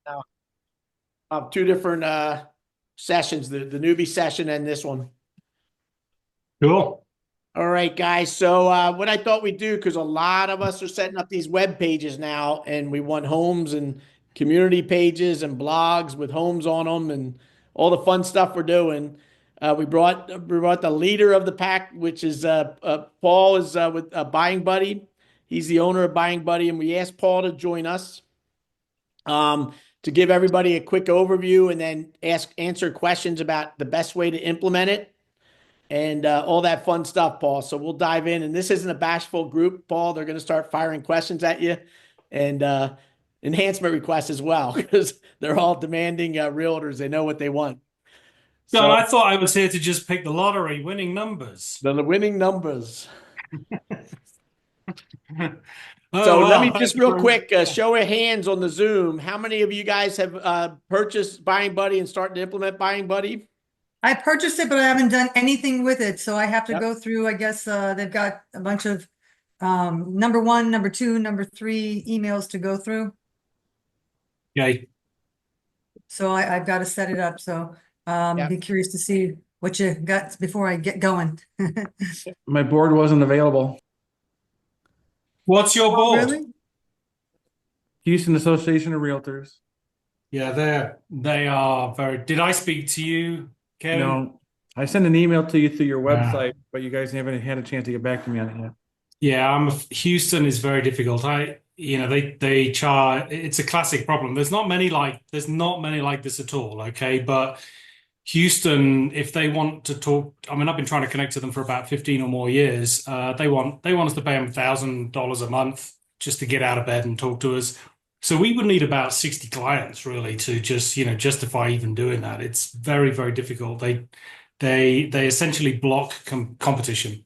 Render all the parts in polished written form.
now. Two different sessions, the newbie session and this one. Cool. All right, guys. So what I thought we'd do, because a lot of us are setting up these web pages now, and we want homes and community pages and blogs with homes on them and all the fun stuff we're doing. We brought the leader of the pack, which is Paul is with Buying Buddy. He's the owner of Buying Buddy, and we asked Paul to join us to give everybody a quick overview and then answer questions about the best way to implement it and all that fun stuff, Paul. So we'll dive in. And this isn't a bashful group, Paul. They're going to start firing questions at you and enhancement requests as well, because they're all demanding realtors. They know what they want. John, So I thought I was here to just pick the lottery, winning numbers. the winning numbers. Oh, So let wow. me just real quick show of hands on the Zoom. How many of you guys have purchased Buying Buddy and started to implement Buying Buddy? I purchased it, but I haven't done anything with it. So I have to Yep. go through, I guess, they've got a bunch of number one, number two, number three emails to go through. Okay. So I've got to set it up. So Yep. be curious to see what you got before I get going. My board wasn't available. What's your Oh, board? really? Houston Association of Realtors. Yeah, they are very. Did I speak to you, Kevin? No, I sent an email to you through your Yeah. website, but you guys haven't had a chance to get back to me on it yet. Yeah, Houston is very difficult. They charge. It's a classic problem. There's not many like this at all. Okay, but Houston, if they want to talk, I mean, I've been trying to connect to them for about 15 or more years. They want us to pay them $1,000 a month just to get out of bed and talk to us. So we would need about 60 clients really to just, justify even doing that. It's very, very difficult. They essentially block competition.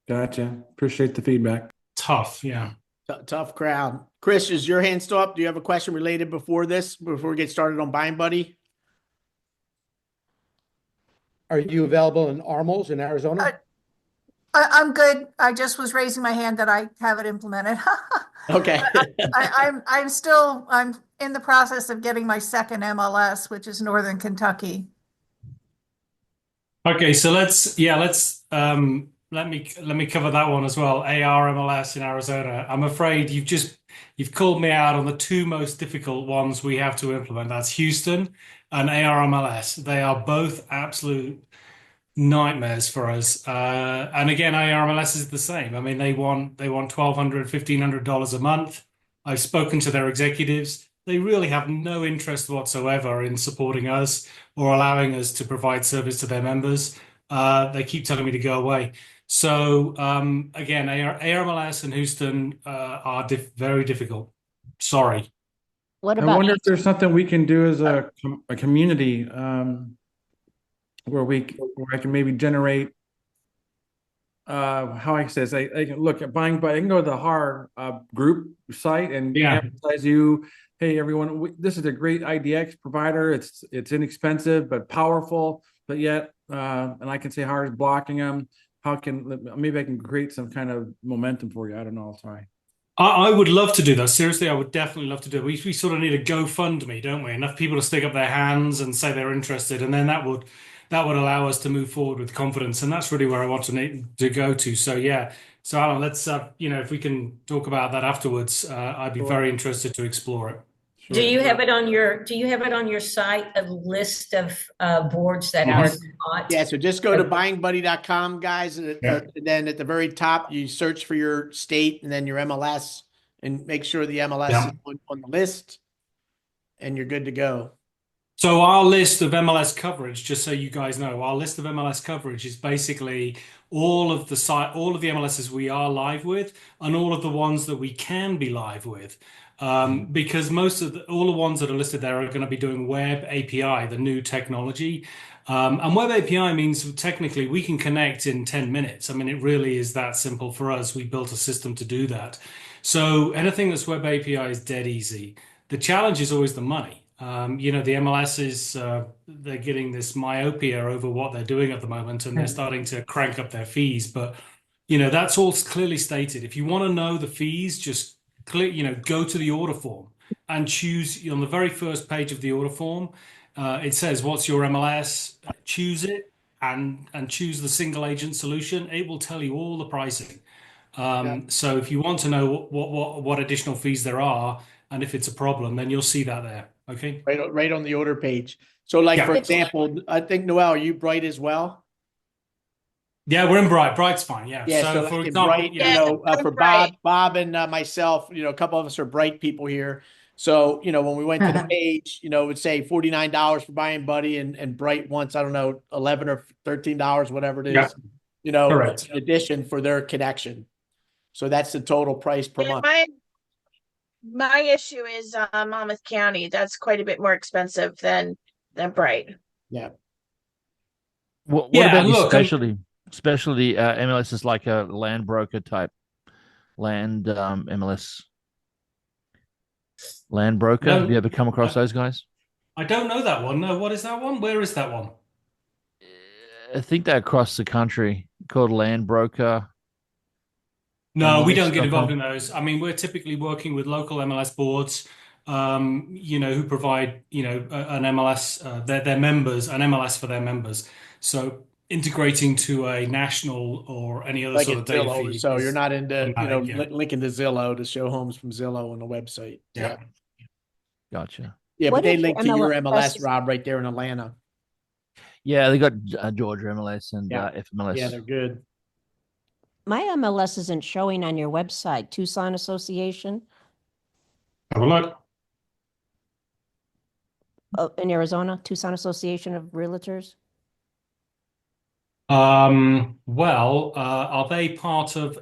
Gotcha. Appreciate the feedback. Tough, yeah. Tough crowd. Chris, is your hand still up? Do you have a question related before we get started on Buying Buddy? Are you available in Armels in Arizona? I'm good. I just was raising my hand that I have it implemented. Okay. I'm in the process of getting my second MLS, which is Northern Kentucky. Okay, so let me cover that one as well. ARMLS in Arizona. I'm afraid you've called me out on the two most difficult ones we have to implement. That's Houston and ARMLS. They are both absolute nightmares for us. And again, ARMLS is the same. I mean, they want $1,200, $1,500 a month. I've spoken to their executives. They really have no interest whatsoever in supporting us or allowing us to provide service to their members. They keep telling me to go away. So again, ARMLS and Houston are very difficult. Sorry. I wonder if there's something we can do as a community where I can maybe generate how I says I can look at Buying Buddy. I can go to the HAR group site and advertise you. Hey everyone, this is a great IDX provider. It's inexpensive but powerful, but yet and I can say HAR is blocking them. Maybe I can create some kind of momentum for you. I don't know. Sorry. I would love to do that. Seriously, I would definitely love to do it. We sort of need a GoFundMe, don't we? Enough people to stick up their hands and say they're interested, and then that would allow us to move forward with confidence. And that's really where I want to go to. So yeah. So Alan, let's if we can talk about that afterwards, I'd be very interested to explore it. Sure. Do you have it on your site, a list of boards that are not? Yeah, so just go to buyingbuddy.com, guys, and then at the very top, you search for your state and then your MLS and make sure the MLS is on the list and you're good to go. So our list of MLS coverage, just so you guys know, our list of MLS coverage is basically all of the MLSs we are live with and all of the ones that we can be live with. Because all the ones that are listed there are going to be doing Web API, the new technology. And Web API means technically we can connect in 10 minutes. I mean, it really is that simple for us. We built a system to do that. So anything that's Web API is dead easy. The challenge is always the money. The MLSs, they're getting this myopia over what they're doing at the moment, and they're starting to crank up their fees. But, that's all clearly stated. If you want to know the fees, just go to the order form. and choose on the very first page of the order form. It says, "What's your MLS?" Choose it and choose the single agent solution. It will tell you all the pricing. Yeah. So if you want to know what additional fees there are and if it's a problem, then you'll see that there. Okay. Right on the order page. So like, Yeah. for example, I think, Noel, are you Bright as well? Yeah, we're in Bright. Bright's fine. Yeah. Yeah, So so for like in example, Bright, yeah. for Bob and myself, a couple of us are Bright people here. So, when we went to the page, it would say $49 for Buying Buddy, and Bright wants, I don't know, 11 or $13, whatever it Yeah. is, Correct. in addition for their connection. So that's the total price per Yeah, month. my issue is Monmouth County. That's quite a bit more expensive than Bright. Yeah. What Yeah, about and your look, specialty MLS is like a land broker type land MLS land broker? No. Have you ever come across those guys? I don't know that one. No, what is that one? Where is that one? I think they're across the country called land broker. No, we don't get MLS.com. involved in those. I mean, we're typically working with local MLS boards, who provide, an MLS, their members, an MLS for their members. So integrating to a national or any other Like sort a of data Zillow, feed so is you're not into, automatic, yeah. linking to Zillow to show homes from Zillow on the website. Yeah. Gotcha. Yeah, What but they if your link to your MLS, MLS Rob, right there in Atlanta. Yeah, they got Georgia MLS and Yeah. FMLS. Yeah, they're good. My MLS isn't showing on your website, Tucson Association Have a look. in Arizona, Tucson Association of Realtors. Well, are they part of,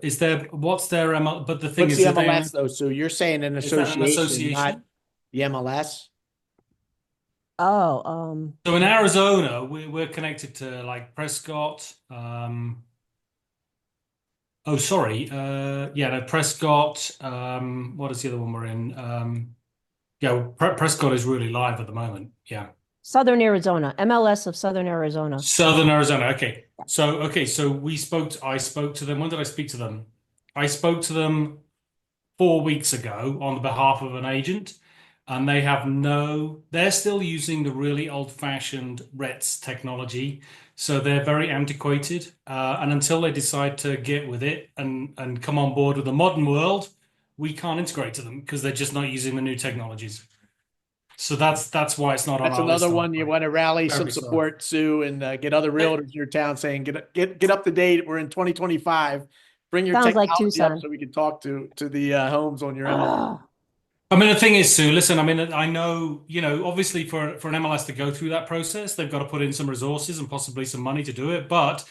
what's their ML, but the thing What's is the that MLS though? So you're saying an is that an association, not association? the MLS? Oh, So in Arizona, we're connected to like Prescott. Oh, sorry. Yeah, no, Prescott. What is the other one we're in? Yeah, Prescott is really live at the moment. Yeah. Southern Arizona, MLS of Southern Arizona. Southern Arizona. Okay. So I spoke to them. When did I speak to them? I spoke to them 4 weeks ago on the behalf of an agent, and they're still using the really old-fashioned RETS technology. So they're very antiquated. And until they decide to get with it and come on board with the modern world, we can't integrate to them because they're just not using the new technologies. So that's why it's not on That's our list. another one you want to rally some Very sorry. support, Sue, and get other realtors in your town saying, get up to date. We're in 2025. Bring your Sounds like technology up Tucson. so we can talk to the homes on your MLS. Ah, I mean, the thing is, Sue, listen, I mean, I know, obviously for an MLS to go through that process, they've got to put in some resources and possibly some money to do it. But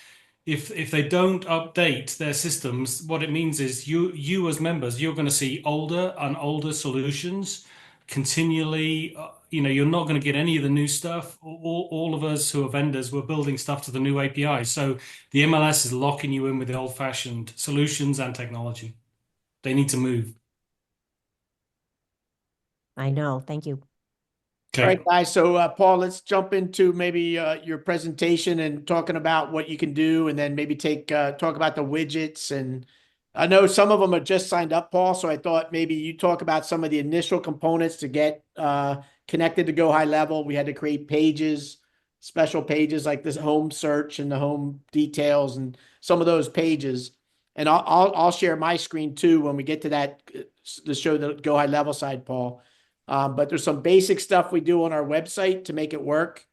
if they don't update their systems, what it means is you as members, you're going to see older and older solutions continually. You're not going to get any of the new stuff. All of us who are vendors, we're building stuff to the new API. So the MLS is locking you in with the old-fashioned solutions and technology. They need to move. I know. Thank you. All right, guys. So, Paul, let's jump into maybe your presentation and talking about what you can do, and then maybe talk about the widgets. And I know some of them are just signed up, Paul. So I thought maybe you talk about some of the initial components to get connected to Go High Level. We had to create pages, special pages like this home search and the home details, and some of those pages. And I'll share my screen too when we get to that to show the Go High Level side, Paul. But there's some basic stuff we do on our website to make it work.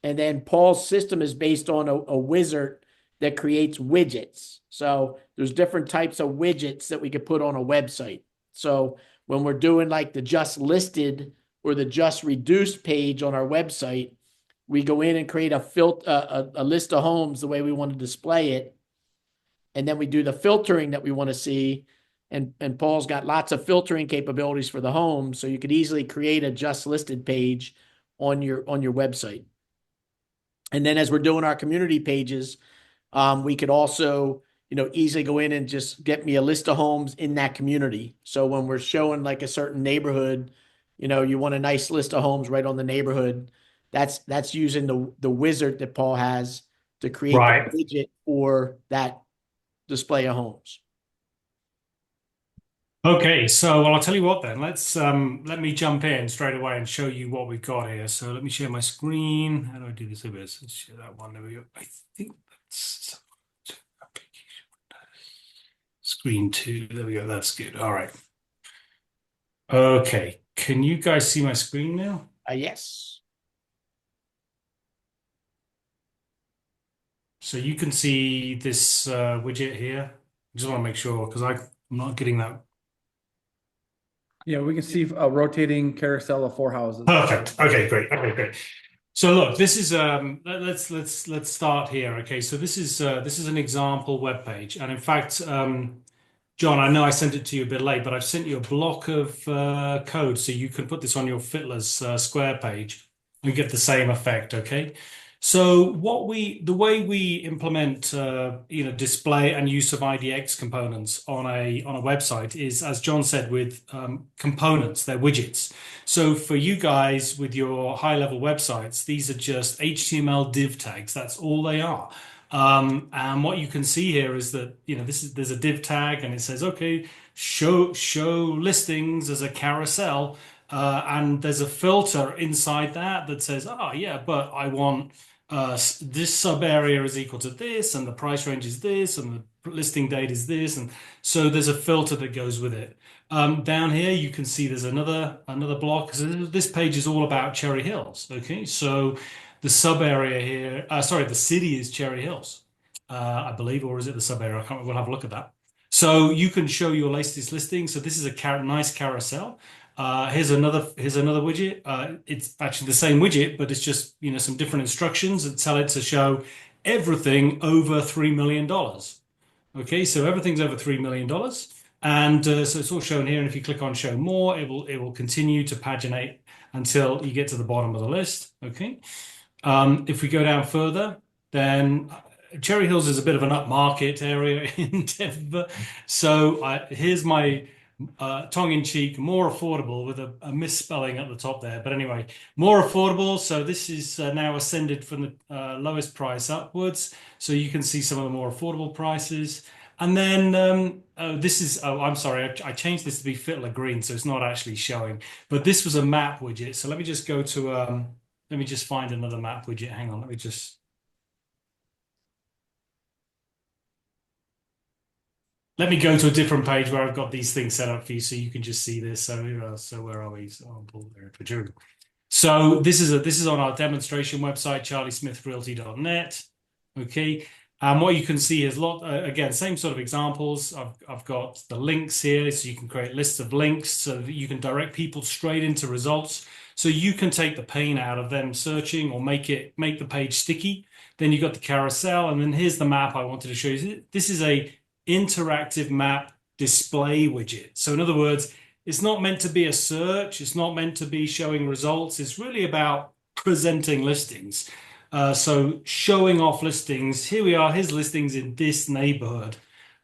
And then Paul's system is based on a wizard that creates widgets. So there's different types of widgets that we could put on a website. So when we're doing like the just listed or the just reduced page on our website, we go in and create a list of homes the way we want to display it. And then we do the filtering that we want to see. And Paul's got lots of filtering capabilities for the home, so you could easily create a just listed page on your website. And then as we're doing our community pages, we could also, easily go in and just get me a list of homes in that community. So when we're showing like a certain neighborhood, you want a nice list of homes right on the neighborhood. That's using the wizard that Paul has to create the widget for that display of homes. Okay, so well, I'll tell you what then. Let me jump in straight away and show you what we've got here. So let me share my screen. How do I do this? Let's share that one. There we go. I think that's screen 2. There we go. That's good. All right. Okay. Can you guys see my screen now? Yes. So you can see this widget here. I just want to make sure because I'm not getting that. Yeah, we can see a rotating carousel of 4 houses. Perfect. Okay, great. Okay, great. So look, this is let's start here. Okay, so this is an example web page, and in fact, John, I know I sent it to you a bit late, but I've sent you a block of code so you can put this on your Fiddler's Square page and get the same effect. Okay. So the way we implement display and use of IDX components on a website is, as John said, with components, they're widgets. So for you guys with your high level websites, these are just HTML div tags. That's all they are. And what you can see here is that there's a div tag and it says, okay, show listings as a carousel, and there's a filter inside that says, oh yeah, but I want this sub area is equal to this, and the price range is this, and the listing date is this, and so there's a filter that goes with it. Down here, you can see there's another block. So this page is all about Cherry Hills. Okay, so the sub area here, the city is Cherry Hills, I believe, or is it the sub area? I can't remember. We'll have a look at that. So you can show your latest listing. So this is a nice carousel. Here's another widget. It's actually the same widget, but it's just some different instructions that tell it to show everything over $3 million. Okay, so everything's over $3 million, and so it's all shown here. And if you click on Show More, it will continue to paginate until you get to the bottom of the list. Okay, if we go down further, then Cherry Hills is a bit of an upmarket area in Denver. So here's my tongue-in-cheek, more affordable, with a misspelling at the top there. But anyway, more affordable. So this is now ascended from the lowest price upwards. So you can see some of the more affordable prices. And then I'm sorry, I changed this to be Fiddler Green, so it's not actually showing. But this was a map widget. So let me just go to, let me just find another map widget. Hang on, let me go to a different page where I've got these things set up for you so you can just see this. So where are we? So I'll pull there. So this is on our demonstration website, charliesmithrealty.net. Okay. What you can see is again, same sort of examples. I've got the links here, so you can create lists of links so that you can direct people straight into results. So you can take the pain out of them searching or make the page sticky. Then you've got the carousel, and then here's the map I wanted to show you. This is a interactive map display widget. So in other words, it's not meant to be a search. It's not meant to be showing results. It's really about presenting listings. So showing off listings. Here we are. Here's listings in this neighborhood.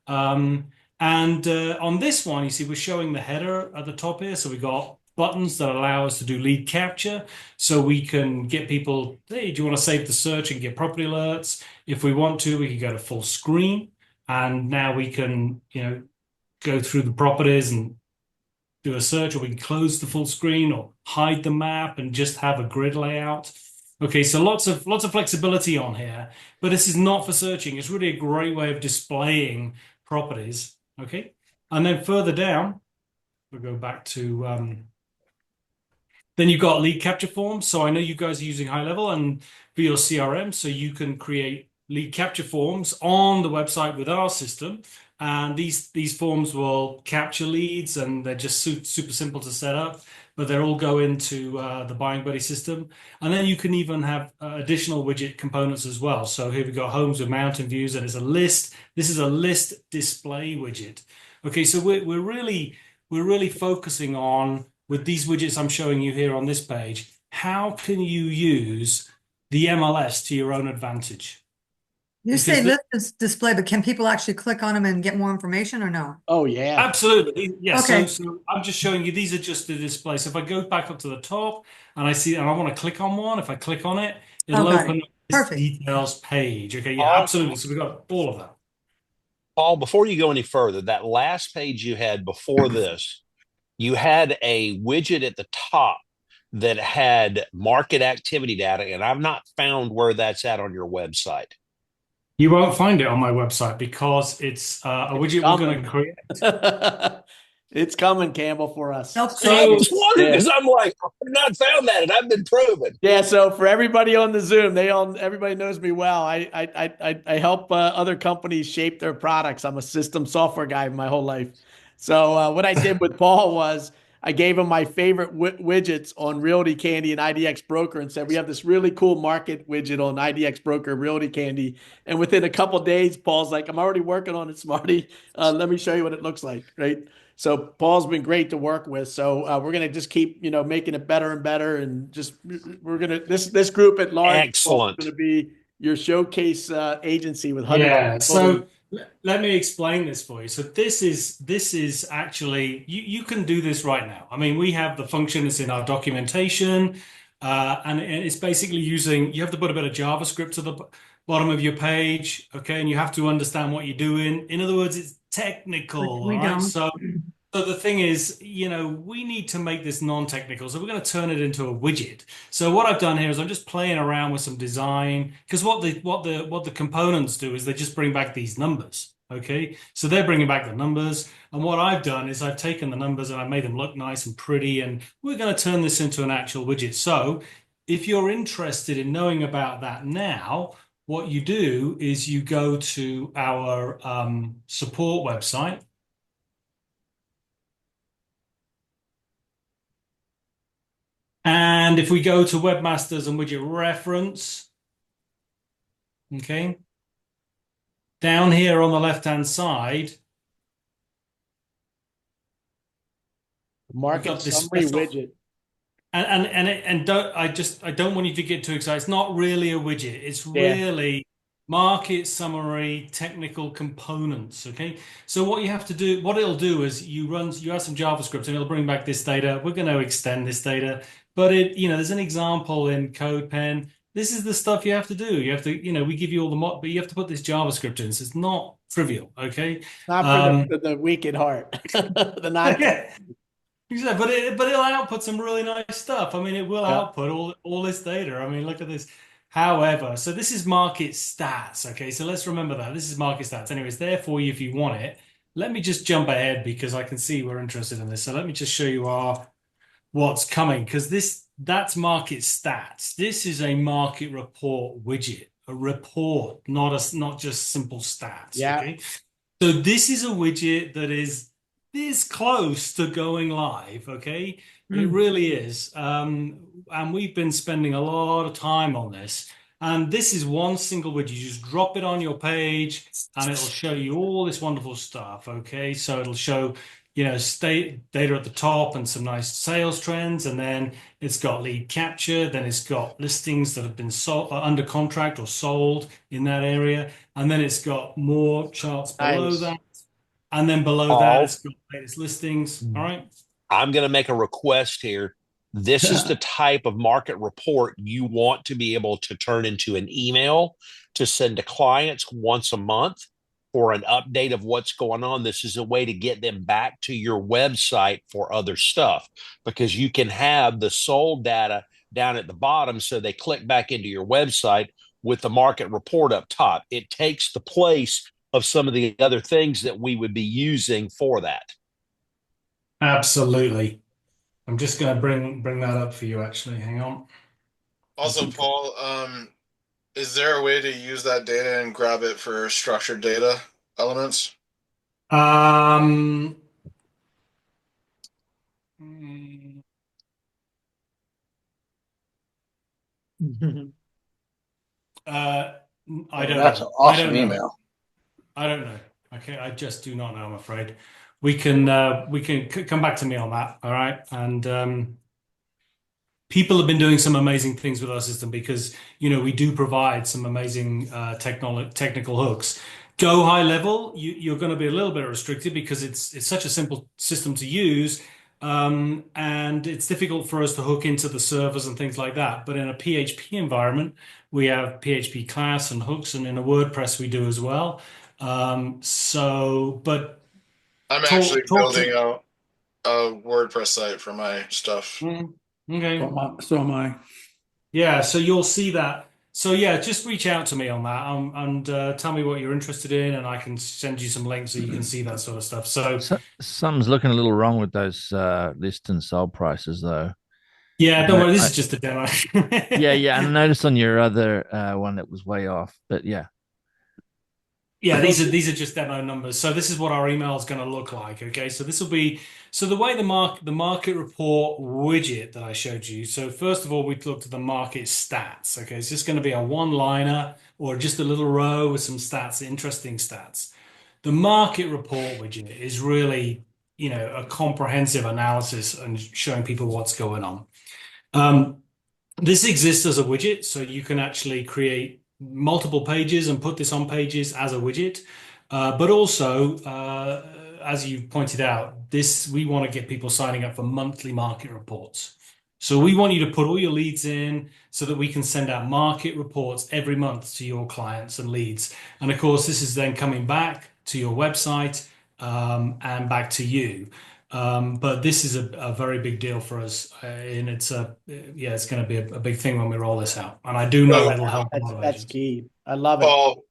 And on this one, you see we're showing the header at the top here. So we got buttons that allow us to do lead capture. So we can get people, hey, do you want to save the search and get property alerts? If we want to, we can go to full screen. And now we can, go through the properties and do a search, or we can close the full screen or hide the map and just have a grid layout. Okay, so lots of flexibility on here, but this is not for searching. It's really a great way of displaying properties. Okay, and then further down, we'll go back to, then you've got lead capture forms. So I know you guys are using high level and for your CRM, so you can create lead capture forms on the website with our system, and these forms will capture leads, and they're just super simple to set up, but they're all go into the Buying Buddy system. And then you can even have additional widget components as well. So here we've got homes with mountain views, and it's a list. This is a list display widget. Okay, so we're really focusing on, with these widgets I'm showing you here on this page, how can you use the MLS to your own advantage? You say list display, but can people actually click on them and get more information or no? Oh, yeah. Absolutely. Yes. Okay. So I'm just showing you, these are just the display. So if I go back up to the top and I see, and I want to click on one, if I click on it, it'll open up this details page. Okay. Yeah, absolutely. So we've got all of that. Paul, before you go any further, that last page you had before this, you had a widget at the top that had market activity data, and I've not found where that's at on your website. You won't find it on my website because it's a widget we're going to create. It's coming, Campbell, for us. Nope. I just wondered Yeah. because I'm like, I've not found that, and I've been proven. Yeah, so for everybody on the Zoom, everybody knows me well. I help other companies shape their products. I'm a system software guy my whole life. So what I did with Paul was I gave him my favorite widgets on Realty Candy and IDX Broker and said, we have this really cool market widget on IDX Broker, Realty Candy. And within a couple days, Paul's like, I'm already working on it, Smarty. Let me show you what it looks like, right? So Paul's been great to work with. So we're gonna just keep, making it better and better, and just this group at large. Excellent. Is gonna be your showcase agency with hundreds. Yeah. So let me explain this for you. So this is actually you can do this right now. I mean, we have the function that's in our documentation, and it's basically using. You have to put a bit of JavaScript to the bottom of your page, okay, and you have to understand what you're doing. In other words, it's technical, We right? don't. So the thing is, we need to make this non-technical. So we're going to turn it into a widget. So what I've done here is I'm just playing around with some design, because what the components do is they just bring back these numbers. Okay, so they're bringing back the numbers, and what I've done is I've taken the numbers and I've made them look nice and pretty, and we're going to turn this into an actual widget. So if you're interested in knowing about that now, what you do is you go to our support website. And if we go to Webmasters and Widget Reference, okay, down here on the left-hand side, Market summary widget. And I don't want you to get too excited. It's not really a widget. It's really market summary, technical components. Okay. So what you have to do, what it'll do is you have some JavaScript and it'll bring back this data. We're going to extend this data, but there's an example in CodePen. This is the stuff you have to do. You have to, we give you all the but you have to put this JavaScript in. So it's not trivial. Okay. Not for the weak at heart. The not. Yeah. Exactly, but it'll output some really nice stuff. I mean, it will output all this data. I mean, look at this. However, so this is market stats. Okay, so let's remember that this is market stats. Anyway, it's there for you if you want it. Let me just jump ahead because I can see we're interested in this. So let me just show you what's coming, because that's market stats. This is a market report widget, a report, not just simple stats. Yeah. Okay? So this is a widget that is this close to going live, okay? It really is. And we've been spending a lot of time on this. And this is one single widget. You just drop it on your page and it'll show you all this wonderful stuff, okay? So it'll show, state data at the top and some nice sales trends. And then it's got lead capture. Then it's got listings that have been sold, under contract or sold in that area. And then it's got more charts below that. And then below that, it's got latest listings. All right. I'm going to make a request here. This is the type of market report you want to be able to turn into an email to send to clients once a month for an update of what's going on. This is a way to get them back to your website for other stuff, because you can have the sold data down at the bottom so they click back into your website with the market report up top. It takes the place of some of the other things that we would be using for that. Absolutely. I'm just going to bring that up for you, actually. Hang on. Also, Paul, is there a way to use that data and grab it for structured data elements? I don't That's know. an awesome email. I don't know. Okay, I just do not know, I'm afraid. We can come back to me on that. All right. And people have been doing some amazing things with our system because, we do provide some amazing technical hooks. Go high level, you're going to be a little bit restricted because it's such a simple system to use. And it's difficult for us to hook into the servers and things like that. But in a PHP environment, we have PHP class and hooks, and in a WordPress we do as well. But I'm actually talk building to. out a WordPress site for my stuff. Okay. So am I. Yeah, so you'll see that. So yeah, just reach out to me on that and tell me what you're interested in, and I can send you some links so you can see that sort of stuff. So Something's looking a little wrong with those list and sold prices, though. yeah, I don't know, worry, this is just a demo. yeah. I noticed on your other one that was way off, but yeah. Yeah, these are just demo numbers. So this is what our email is going to look like. Okay, so this will be the way the market report widget that I showed you. So first of all, we looked at the market stats. Okay, it's just going to be a one-liner or just a little row with some stats, interesting stats. The market report widget is really, a comprehensive analysis and showing people what's going on. This exists as a widget, so you can actually create multiple pages and put this on pages as a widget. But also, as you pointed out, we want to get people signing up for monthly market reports. So we want you to put all your leads in so that we can send out market reports every month to your clients and leads. And of course, this is then coming back to your website and back to you. But this is a very big deal for us, and it's going to be a big thing when we roll this out. And I do know it'll help a lot of That's agents. key. I love it. Paul,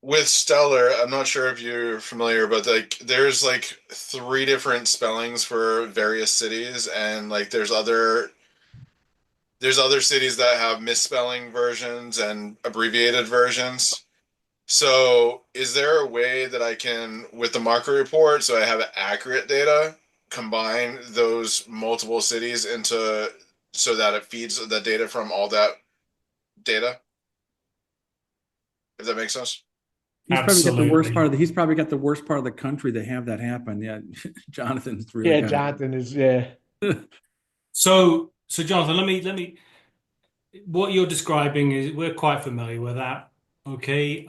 with Stellar, I'm not sure if you're familiar, but like there's like 3 different spellings for various cities, and like there's other cities that have misspelling versions and abbreviated versions. So is there a way that I can, with the market report, so I have accurate data, combine those multiple cities into so that it feeds the data from all that data? If that makes sense. He's probably got the worst Absolutely. part of he's probably got the worst part of the country to have that happen. Yeah, Jonathan's really Yeah, got it. Jonathan is, yeah. So Jonathan, let me. What you're describing is we're quite familiar with that. Okay.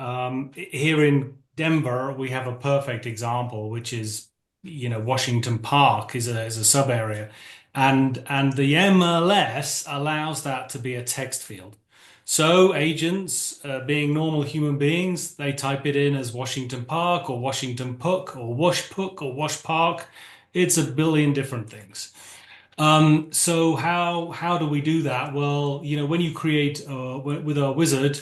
Here in Denver, we have a perfect example, which is, Washington Park is a sub area, and the MLS allows that to be a text field. So agents, being normal human beings, they type it in as Washington Park or Washington Puck or Wash Puck or Wash Park. It's a billion different things. So how do we do that? Well, when you create with our wizard,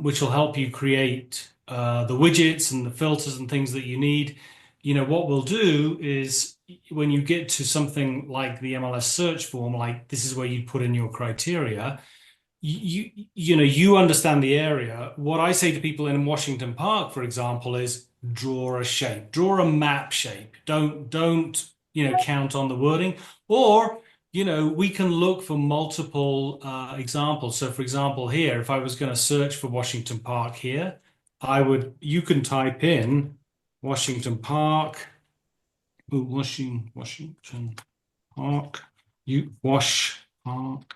which will help you create the widgets and the filters and things that you need, what we'll do is when you get to something like the MLS search form, like this is where you put in your criteria. You understand the area. What I say to people in Washington Park, for example, is draw a shape, draw a map shape. Don't count on the wording. Or we can look for multiple examples. So, for example, here, if I was going to search for Washington Park here, you can type in Washington Park. Ooh, Washington Park. Wash Park.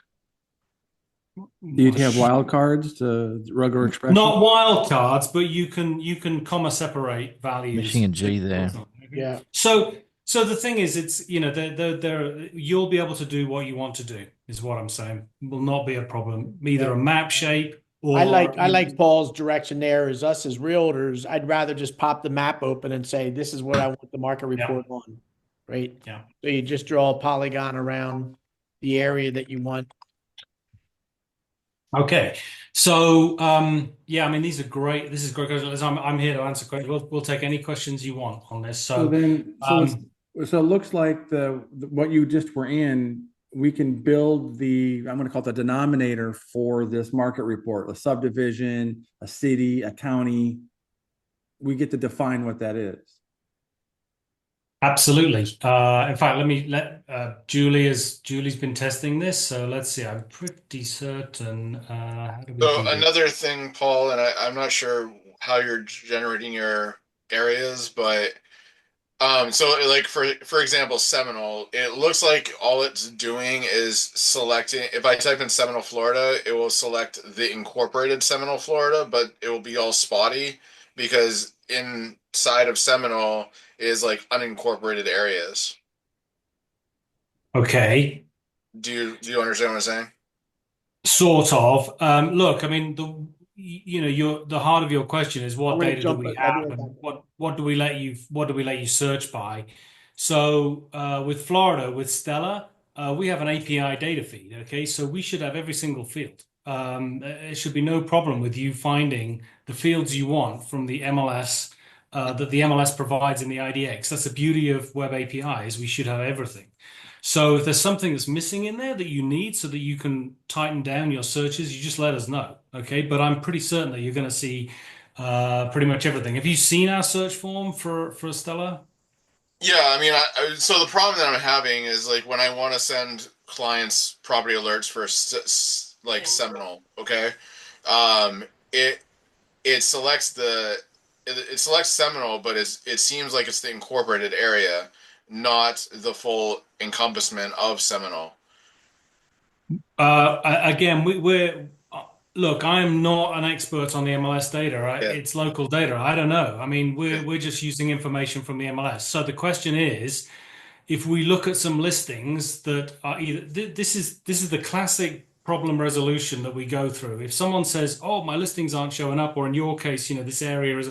You'd have wildcards to regular expression. Not wildcards, but you can comma separate values. Missing a G there. Yeah. So the thing is, it's you'll be able to do what you want to do, is what I'm saying. Will not be a problem. Either a map shape or I like Paul's direction there. As us as realtors, I'd rather just pop the map open and say, this is what I want the market report on. Right? Yeah. So you just draw a polygon around the area that you want. Okay. So I mean, these are great. This is great questions. I'm here to answer questions. We'll take any questions you want on this. So it looks like what you just were in, we can build I'm going to call it the denominator for this market report, a subdivision, a city, a county. We get to define what that is. Absolutely. In fact, Julie's been testing this, so let's see. I'm pretty certain. How do we So do another thing, Paul, and I'm not sure how you're generating your areas, but so like for example, Seminole, it looks like all it's doing is selecting. If I type in Seminole, Florida, it will select the incorporated Seminole, Florida, but it will be all spotty because inside of Seminole is like unincorporated areas. Okay. Do you understand what I'm saying? Sort of. Look, I mean, the heart of your question is what I'm gonna data do jump. we I'll be have right and back. what do we let you search by? So with Florida, with Stella, we have an API data feed. Okay, so we should have every single field. It should be no problem with you finding the fields you want from the MLS that the MLS provides in the IDX. That's the beauty of web APIs. We should have everything. So if there's something that's missing in there that you need so that you can tighten down your searches, you just let us know. Okay, but I'm pretty certain that you're going to see pretty much everything. Have you seen our search form for Stella? Yeah, I mean, so the problem that I'm having is like when I want to send clients property alerts for like Seminole, okay? Um, it it selects it selects Seminole, but it seems like it's the incorporated area, not the full encompassment of Seminole. Again, we're look, I'm not an expert on the MLS data, right? Yeah, It's local data. I don't know. I mean, we're just using information from the MLS. So the question is, if we look at some listings that are either this is the classic problem resolution that we go through. If someone says, "Oh, my listings aren't showing up," or in your case, this area is,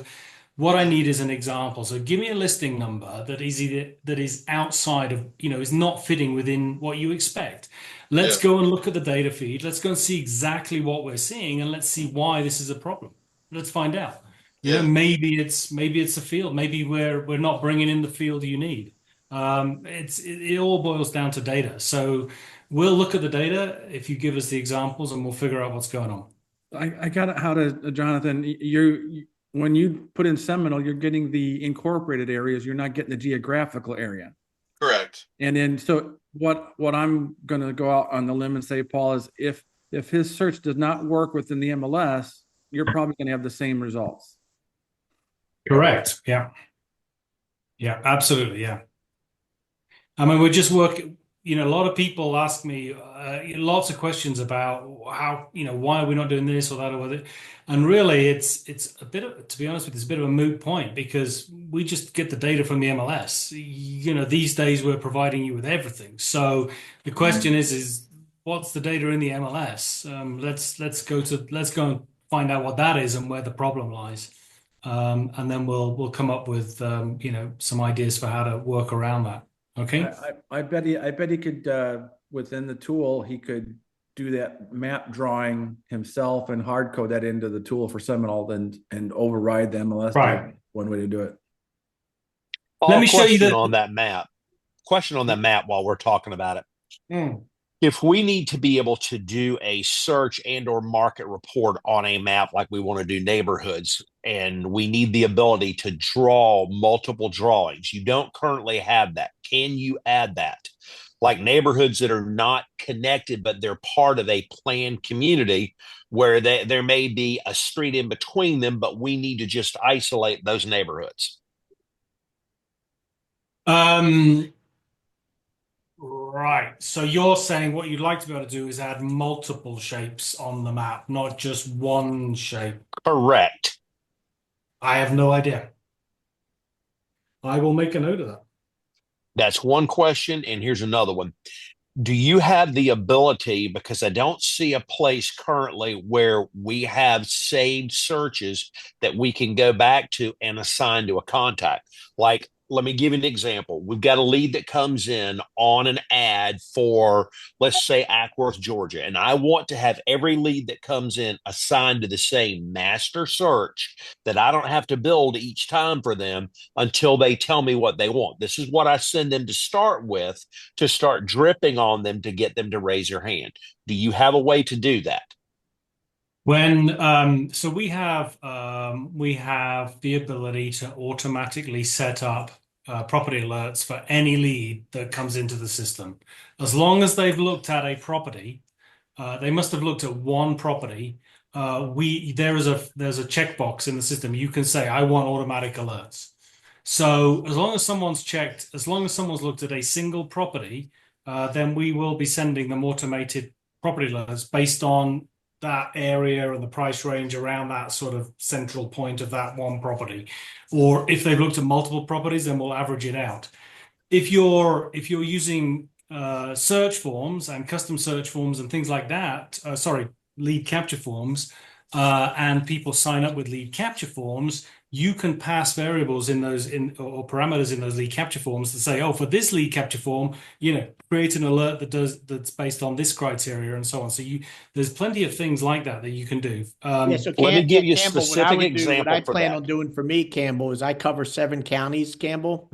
what I need is an example. So give me a listing number that is outside of, is not fitting within what you expect. Let's yeah, go and look at the data feed. Let's go and see exactly what we're seeing, and let's see why this is a problem. Let's find out. yeah, Maybe it's a field. Maybe we're not bringing in the field you need. It all boils down to data. So we'll look at the data if you give us the examples, and we'll figure out what's going on. I got it. How to, Jonathan, when you put in Seminole, you're getting the incorporated areas. You're not getting the geographical area. correct. And then, so what I'm going to go out on the limb and say, Paul, is if his search does not work within the MLS, you're probably going to have the same results. Correct. Yeah. Yeah, absolutely. Yeah. I mean, we're just working, a lot of people ask me lots of questions about how, why are we not doing this or that or whether, and really it's a bit of, to be honest with you, it's a bit of a moot point because we just get the data from the MLS. These days we're providing you with everything. So the question is what's the data in the MLS? Let's go and find out what that is and where the problem lies. And then we'll come up with, some ideas for how to work around that. Okay. I bet he could within the tool he could do that map drawing himself and hard code that into the tool for Seminole and override the MLS. Right. One way to do it. Let me show you Question on that map. Question on that map while we're talking about it. If we need to be able to do a search and or market report on a map like we want to do neighborhoods, and we need the ability to draw multiple drawings, you don't currently have that. Can you add that? Like neighborhoods that are not connected, but they're part of a planned community where there may be a street in between them, but we need to just isolate those neighborhoods. Right. So you're saying what you'd like to be able to do is add multiple shapes on the map, not just one shape. Correct. I have no idea. I will make a note of that. That's one question. And here's another one. Do you have the ability, because I don't see a place currently where we have saved searches that we can go back to and assign to a contact? Like, let me give you an example. We've got a lead that comes in on an ad for, let's say, Ackworth, Georgia, and I want to have every lead that comes in assigned to the same master search that I don't have to build each time for them until they tell me what they want. This is what I send them to start with, to start dripping on them to get them to raise their hand. Do you have a way to do that? So we have the ability to automatically set up property alerts for any lead that comes into the system. As long as they've looked at a property, they must have looked at one property. There's a checkbox in the system. You can say, I want automatic alerts. So as long as someone's looked at a single property, then we will be sending them automated property alerts based on that area and the price range around that sort of central point of that one property. Or if they've looked at multiple properties, then we'll average it out. If you're using search forms and custom search forms and things like that, lead capture forms, and people sign up with lead capture forms, you can pass variables in those or parameters in those lead capture forms to say, oh, for this lead capture form, create an alert that's based on this criteria and so on. So there's plenty of things like that you can do. Yeah, so Let me give you a Campbell, what I specific would do, what example I for plan that. on doing for me, Campbell, is I cover 7 counties, Campbell.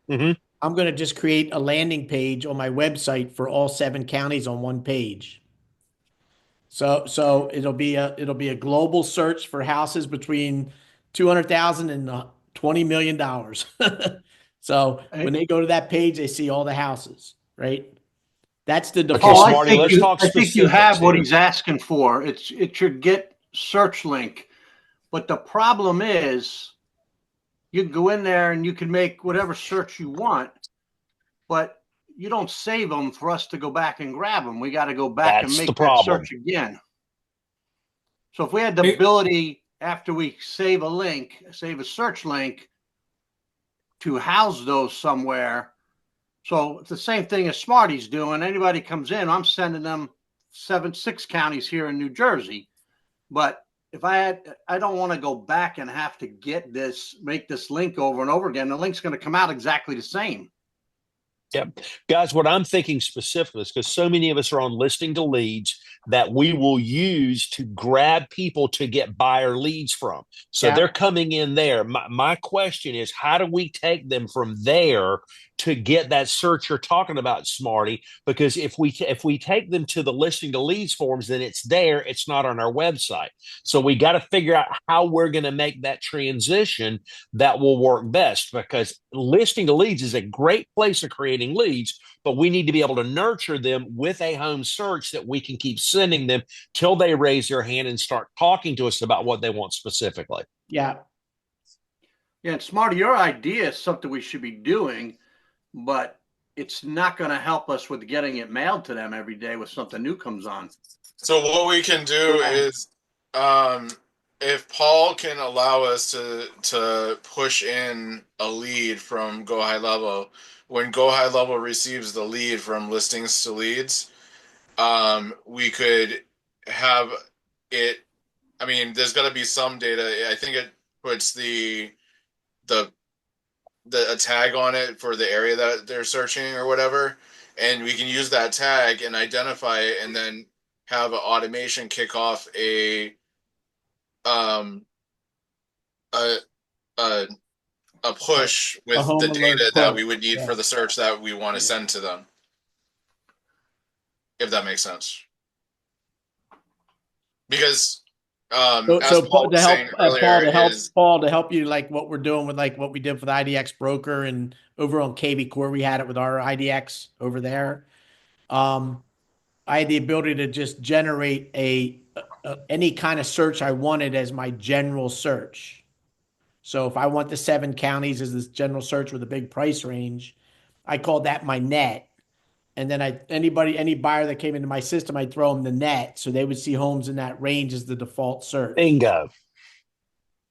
Mhm. I'm going to just create a landing page on my website for all 7 counties on one page. So it'll be a global search for houses between 200,000 and $20 million. So when they go to that page, they see all the houses, right? That's the Okay, default. Smarty, let's talk I think you have specifics what here. he's asking for. It's your get search link. But the problem is you can go in there and you can make whatever search you want, but you don't save them for us to go back and grab them. We got to go back and That's the make that problem. search again. So if we had the ability after we save a search link to house those somewhere. So it's the same thing as Smarty's doing. Anybody comes in, I'm sending them 6 counties here in New Jersey. But if I don't want to go back and have to make this link over and over again. The link's going to come out exactly the same. Yep. Guys, what I'm thinking specifically is because so many of us are on listing to leads that we will use to grab people to get buyer leads from. So they're coming in there. My question is, how do we take them from there to get that search you're talking about, Smarty? Because if we take them to the listing to leads forms, then it's there. It's not on our website. So we got to figure out how we're going to make that transition that will work best, because listing to leads is a great place to creating leads, but we need to be able to nurture them with a home search that we can keep sending them till they raise their hand and start talking to us about what they want specifically. Yeah. Yeah, and Smarty, your idea is something we should be doing, but it's not going to help us with getting it mailed to them every day when something new comes on. So what we can do is, if Paul can allow us to push in a lead from Go High Level, when Go High Level receives the lead from listings to leads, we could have it. I mean, there's got to be some data. I think it puts a tag on it for the area that they're searching or whatever, and we can use that tag and identify it, and then have an automation kick off a push with the data that we would need for the search that we want to send to them. If that makes sense. Because So Paul, to help earlier, Paul, to help you, like what we're doing with like what we did for the IDX broker and over on KB Core, we had it with our IDX over there. I had the ability to just generate any kind of search I wanted as my general search. So if I want the 7 counties as this general search with a big price range, I called that my net. And then any buyer that came into my system, I'd throw them the net. So they would see homes in that range as the default search. Bingo.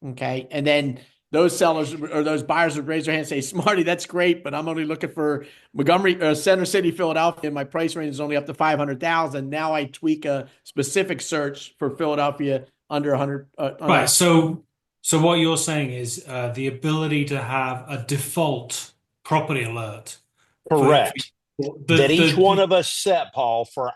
Okay. And then those sellers or those buyers would raise their hand and say, Smarty, that's great, but I'm only looking for Montgomery, Center City, Philadelphia. And my price range is only up to 500,000. Now I tweak a specific search for Philadelphia under 100. Right. So what you're saying is the ability to have a default property alert. Correct. That each one of us set, Paul, for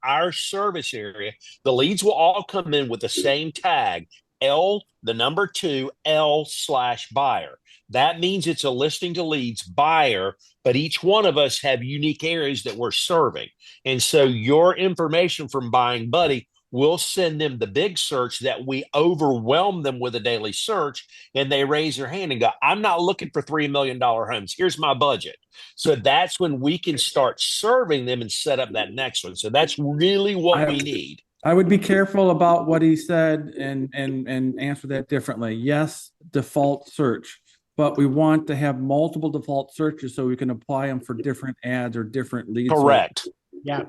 our service area. The leads will all come in with the same tag, L, the number 2, L/buyer. That means it's a listing to leads buyer, but each one of us have unique areas that we're serving. And so your information from Buying Buddy, we'll send them the big search that we overwhelm them with a daily search, and they raise their hand and go, I'm not looking for $3 million homes. Here's my budget. So that's when we can start serving them and set up that next one. So that's really what we need. I would be careful about what he said and answer that differently. Yes, default search, but we want to have multiple default searches so we can apply them for different ads or different leads. Correct. Yeah.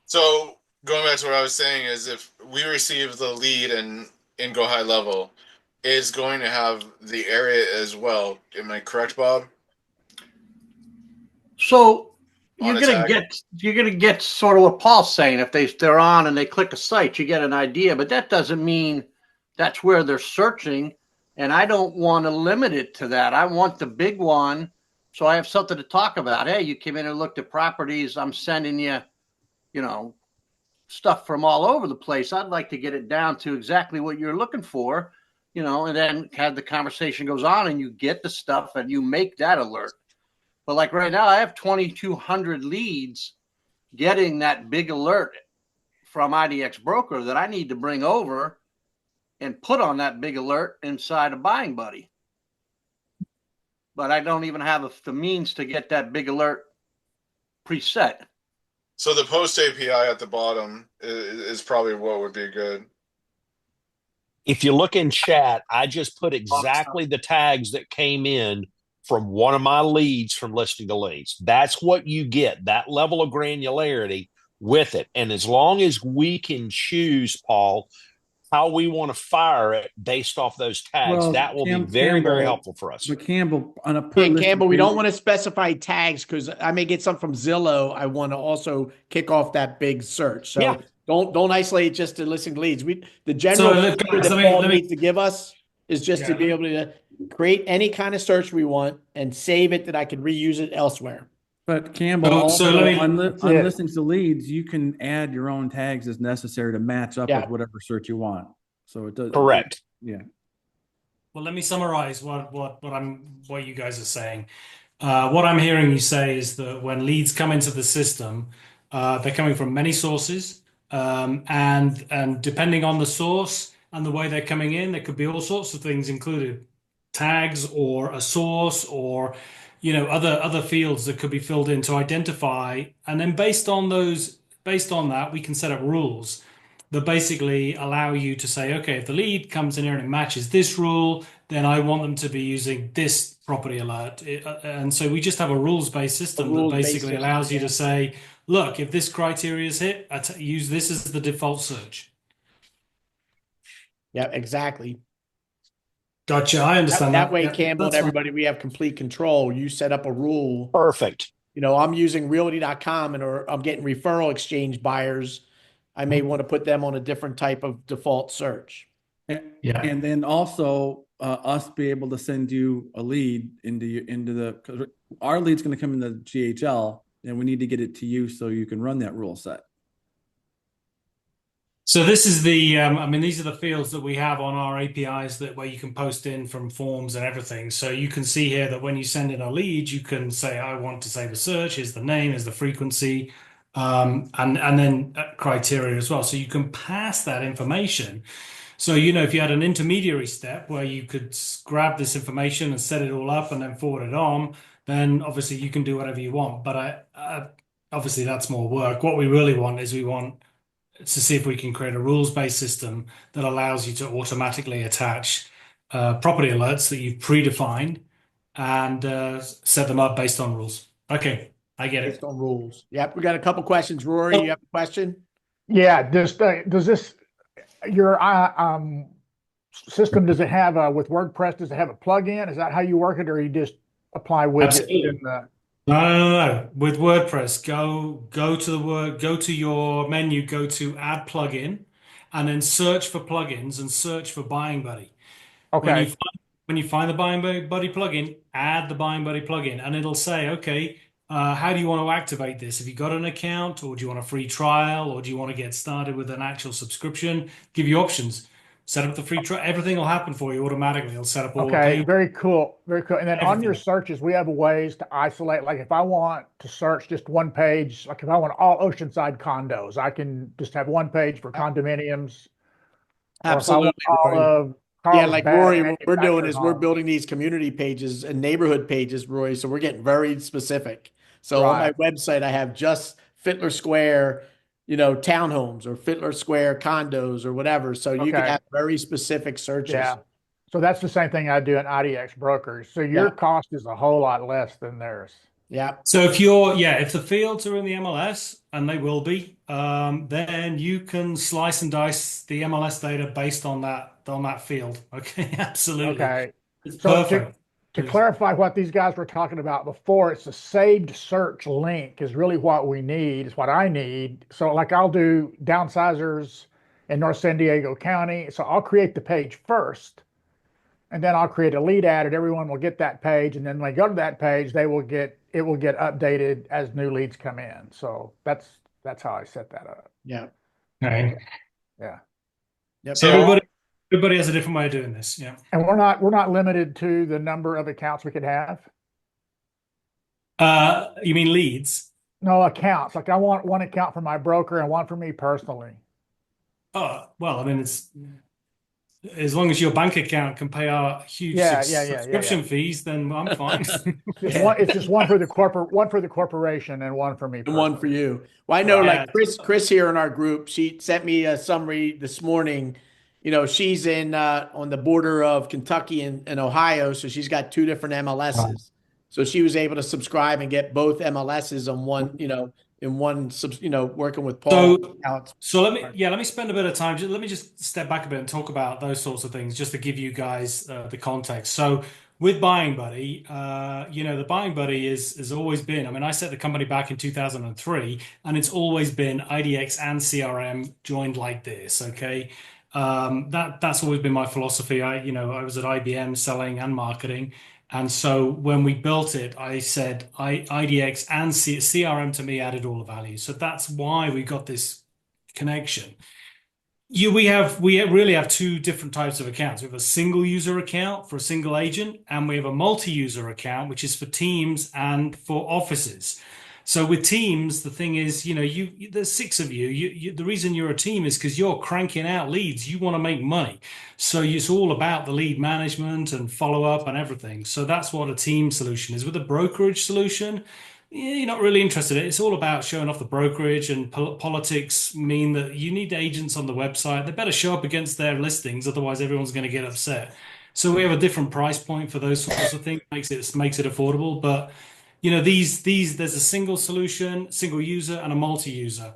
So going back to what I was saying is, if we receive the lead in Go High Level, it's going to have the area as well. Am I correct, Bob? So you're a gonna tag. get sort of what Paul's saying. If they're on and they click a site, you get an idea, but that doesn't mean that's where they're searching. And I don't want to limit it to that. I want the big one, so I have something to talk about. Hey, you came in and looked at properties. I'm sending you, stuff from all over the place. I'd like to get it down to exactly what you're looking for, and then have the conversation goes on and you get the stuff and you make that alert. But like right now, I have 2,200 leads getting that big alert from IDX Broker that I need to bring over and put on that big alert inside of Buying Buddy. But I don't even have the means to get that big alert preset. So the post API at the bottom is probably what would be good. If you look in chat, I just put exactly the tags that came in from one of my leads from listing to leads. That's what you get, that level of granularity with it. And as long as we can choose, Paul, how we want to fire it based off those tags, that will be very, very helpful for us. But Campbell, on a Campbell, we don't want to specify tags because I may get some from Zillow. I want to also kick off that big search. So Yeah. don't isolate just to listing leads. The general look, feature guys, that let Paul me- needs to give us is just to be able to create any kind of search we want and save it that I could reuse it elsewhere. But Campbell, So also let me- on listings to leads, you can add your own tags as necessary to match up Yeah. with whatever search you want. So it does. Correct. Yeah. Well, let me summarize what you guys are saying. What I'm hearing you say is that when leads come into the system, they're coming from many sources, and depending on the source and the way they're coming in, there could be all sorts of things included, tags or a source or other fields that could be filled in to identify, and then based on that, we can set up rules that basically allow you to say, okay, if the lead comes in here and it matches this rule, then I want them to be using this property alert. And so we just have a rules-based system that basically allows you to say, look, if this criteria is hit, use this as the default search. Yeah, exactly. Gotcha. I understand That way, Yeah, Campbell and that's fine. everybody, we have complete control. You set up a rule. Perfect. I'm using realty.com or I'm getting referral exchange buyers. I may want to put them on a different type of default search. And then also us be able to send you a lead because our lead's going to come in the GHL and we need to get it to you so you can run that rule set. So this is these are the fields that we have on our APIs where you can post in from forms and everything. So you can see here that when you send in a lead, you can say, I want to save a search. Here's the name, here's the frequency, and then criteria as well. So you can pass that information. So, if you had an intermediary step where you could grab this information and set it all up and then forward it on, then obviously you can do whatever you want. But obviously that's more work. What we really want is to see if we can create a rules-based system that allows you to automatically attach property alerts that you've predefined and set them up based on rules. Okay, I get it. Based on rules. Yep, we got a couple questions. Rory, you have a question? Yeah, does this your system, does it have with WordPress, does it have a plugin? Is that how you work it, or you just apply widgets in the No. With WordPress, go to your menu, go to add plugin, and then search for plugins and search for Buying Buddy. Okay. When you find the Buying Buddy plugin, add the Buying Buddy plugin, and it'll say, okay, how do you want to activate this? Have you got an account, or do you want a free trial, or do you want to get started with an actual subscription? Give you options. Set up the free trial. Everything will happen for you automatically. It'll set up all the Okay, pages. very cool. Very cool. And then on your Everything. searches, we have ways to isolate. Like if I want to search just one page, like if I want all oceanside condos, I can just have one page for condominiums. Absolutely. Or if I want all of Yeah, like Rory, what we're doing manufactured is we're homes. building these community pages and neighborhood pages, Rory. So we're getting very specific. So on my website, I have just Fittler Square, townhomes or Fittler Square condos or whatever. So you can Okay. have very specific searches. Yeah. So that's the same thing I do in IDX brokers. So your cost is a whole lot less than theirs. Yeah. So if the fields are in the MLS, and they will be, then you can slice and dice the MLS data based on that field. Okay, absolutely. Okay. It's So perfect. To clarify what these guys were talking about before, it's a saved search link is really what we need, is what I need. So like I'll do downsizers in North San Diego County. So I'll create the page first, and then I'll create a lead ad, and everyone will get that page. And then when they go to that page, it will get updated as new leads come in. So that's how I set that up. Yeah. Okay. Yeah. Yep. So everybody has a different way of doing this. Yeah. And we're not limited to the number of accounts we could have. You mean leads? No, accounts. Like I want one account for my broker and one for me personally. Oh, well, I mean, it's as long as your bank account can pay our huge subscription fees, then I'm fine. It's just one for the corporation and one for me personally. And one for you. Well, I know like Chris here in our group, she sent me a summary this morning. You know, she's in on the border of Kentucky and Ohio, so she's got 2 different MLSs. Wow. So she was able to subscribe and get both MLSs on one, in one, working with Paul. So let me spend a bit of time. Let me just step back a bit and talk about those sorts of things, just to give you guys the context. So with Buying Buddy, the Buying Buddy has always been, I mean, I set the company back in 2003, and it's always been IDX and CRM joined like this. Okay. That's always been my philosophy. I was at IBM selling and marketing. And so when we built it, I said IDX and CRM to me added all the value. So that's why we got this connection. We really have 2 different types of accounts. We have a single user account for a single agent, and we have a multi-user account, which is for teams and for offices. So with teams, the thing is, there's 6 of you. The reason you're a team is because you're cranking out leads. You want to make money. So it's all about the lead management and follow up and everything. So that's what a team solution is. With a brokerage solution, you're not really interested in it. It's all about showing off the brokerage, and politics mean that you need agents on the website. They better show up against their listings. Otherwise, everyone's going to get upset. So we have a different price point for those sorts of things. Makes it affordable. But there's a single solution, single user, and a multi-user.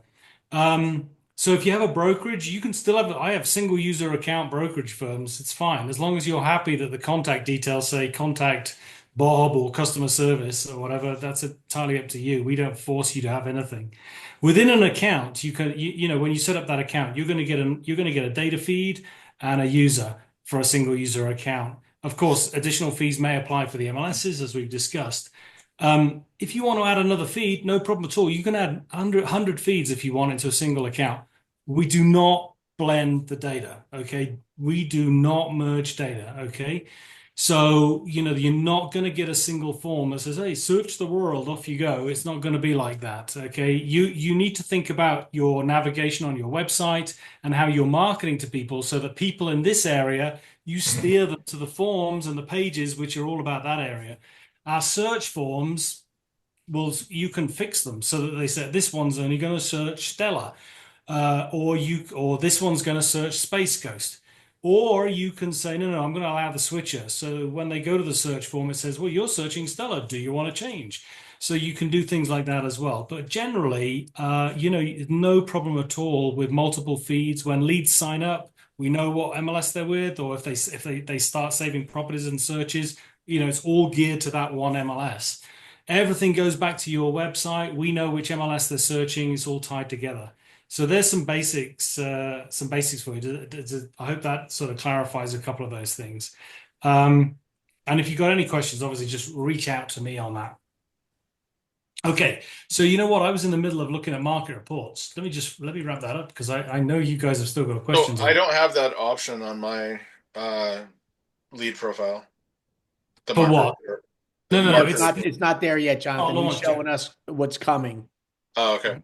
So if you have a brokerage, you can still I have single user account brokerage firms. It's fine. As long as you're happy that the contact details say contact Bob or customer service or whatever, that's entirely up to you. We don't force you to have anything. Within an account, you can, when you set up that account, you're going to get a data feed and a user for a single user account. Of course, additional fees may apply for the MLSs, as we've discussed. If you want to add another feed, no problem at all. You can add 100 feeds if you want into a single account. We do not blend the data, okay? We do not merge data, okay? So, you're not going to get a single form that says, hey, search the world, off you go. It's not going to be like that, okay? You need to think about your navigation on your website and how you're marketing to people, so that people in this area, you steer them to the forms and the pages which are all about that area. Our search forms, you can fix them so that they say this one's only going to search Stella, or this one's going to search Space Ghost, or you can say no, I'm going to allow the switcher. So when they go to the search form, it says, well, you're searching Stella. Do you want to change? So you can do things like that as well. But generally, no problem at all with multiple feeds. When leads sign up, we know what MLS they're with, or if they start saving properties and searches. It's all geared to that one MLS. Everything goes back to your website. We know which MLS they're searching. It's all tied together. So there's some basics for you. I hope that sort of clarifies a couple of those things. And if you've got any questions, obviously just reach out to me on that. Okay, so you know what? I was in the middle of looking at market reports. Let me wrap that up, because I know you guys have still got questions. So I don't have that option on my lead profile. For what? No, it's not there yet, Jonathan. He's showing us what's coming. Oh, okay.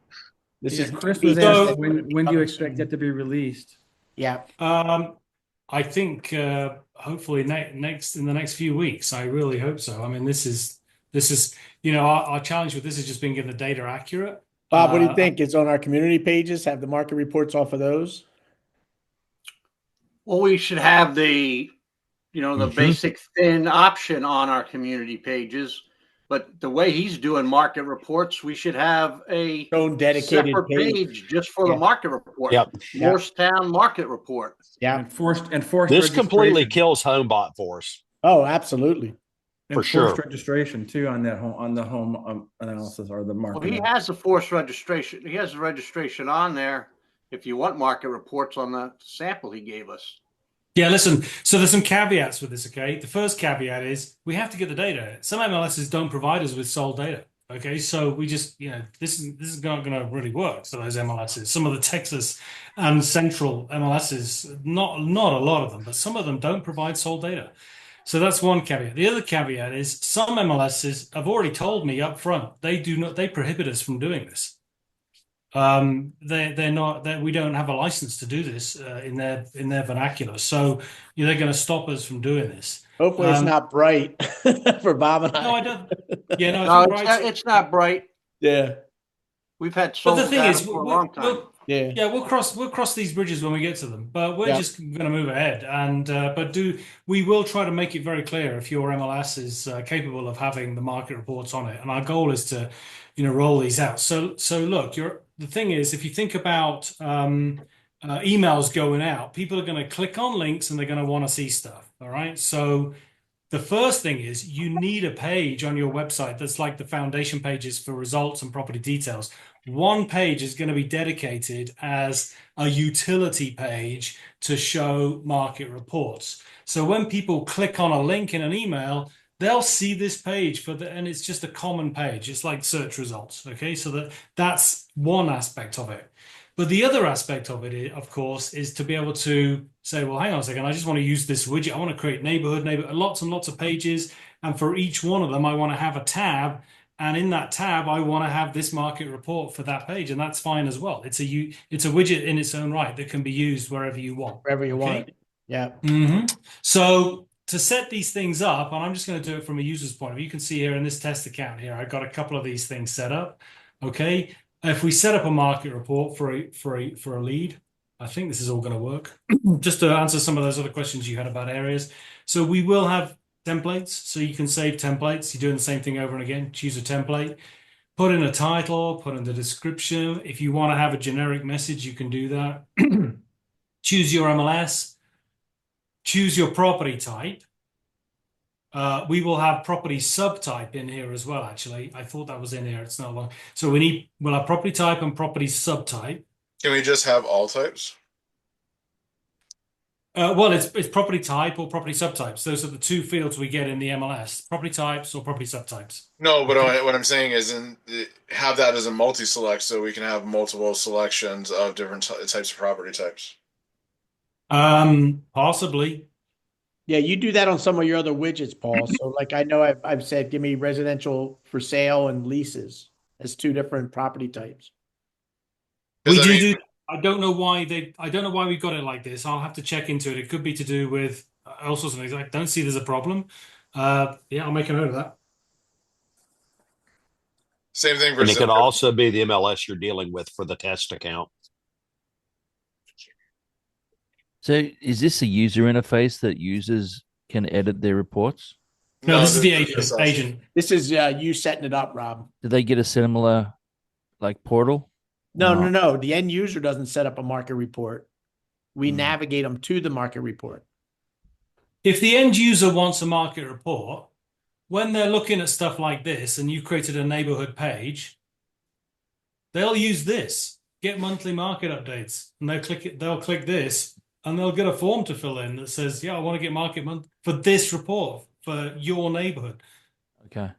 This is Chris was asking when do you expect it to be released? Yeah. I think hopefully in the next few weeks. I really hope so. I mean, this is our challenge with this is just being getting the data accurate. Bob, what do you think? It's on our community pages. Have the market reports off of those? Well, we should have the basic thin option on our community pages. But the way he's doing market reports, we should have a own dedicated separate page just for the market report. Yep. Morristown market report. Yeah. And forced This completely kills HomeBot for us. Oh, absolutely. And For forced sure. registration too on that home analysis or the market. Well, he has the forced registration. He has the registration on there. If you want market reports on the sample he gave us. Yeah, listen, so there's some caveats with this, okay? The first caveat is we have to get the data. Some MLSs don't provide us with sold data, okay? So we just, this is not going to really work for those MLSs. Some of the Texas and Central MLSs, not a lot of them, but some of them don't provide sold data. So that's one caveat. The other caveat is some MLSs have already told me up front they prohibit us from doing this. They're not that we don't have a license to do this in their vernacular, so they're going to stop us from doing this. Hopefully, it's not bright for Bob and I. No, I don't. Yeah, no, No, it's not bright. Yeah, we've had but sold the thing data is, for a long time. we'll cross these bridges when we get to them. But we're just going to move ahead, and we will try to make it very clear if your MLS is capable of having the market reports on it, and our goal is to, roll these out. So look, the thing is, if you think about emails going out, people are going to click on links and they're going to want to see stuff. All right. So the first thing is you need a page on your website that's like the foundation pages for results and property details. One page is going to be dedicated as a utility page to show market reports. So when people click on a link in an email, they'll see this page and it's just a common page. It's like search results. Okay. So that's one aspect of it. But the other aspect of it, of course, is to be able to say, well, hang on a second, I just want to use this widget. I want to create neighborhood, lots and lots of pages. And for each one of them, I want to have a tab. And in that tab, I want to have this market report for that page. And that's fine as well. It's a widget in its own right that can be used wherever you want. Wherever you want. Yeah. So to set these things up, and I'm just going to do it from a user's point of view. You can see here in this test account here, I've got a couple of these things set up. Okay. If we set up a market report for a lead, I think this is all going to work. Just to answer some of those other questions you had about areas. So we will have templates. So you can save templates. You're doing the same thing over and again. Choose a template, put in a title, put in the description. If you want to have a generic message, you can do that. Choose your MLS. Choose your property type. We will have property subtype in here as well, actually. I thought that was in here. It's not long. So we'll have property type and property subtype. Can we just have all types? Well, it's property type or property subtypes. Those are the two fields we get in the MLS. Property types or property subtypes. No, but what I'm saying is have that as a multi-select so we can have multiple selections of different types of property types. Possibly. Yeah, you do that on some of your other widgets, Paul. So like I know I've said, give me residential for sale and leases as two different property types. We do. I don't know why we got it like this. I'll have to check into it. It could be to do with all sorts of things. I don't see there's a problem. Yeah, I'll make a note of that. Same thing for And it could also be the MLS you're dealing with for the test account. So is this a user interface that users can edit their reports? No, this is the agent. This is you setting it up, Rob. Do they get a similar portal? No. The end user doesn't set up a market report. We navigate them to the market report. If the end user wants a market report, when they're looking at stuff like this and you've created a neighborhood page, they'll use this, get monthly market updates, and they'll click this, and they'll get a form to fill in that says, yeah, I want to get market month for this report for your neighborhood. Okay.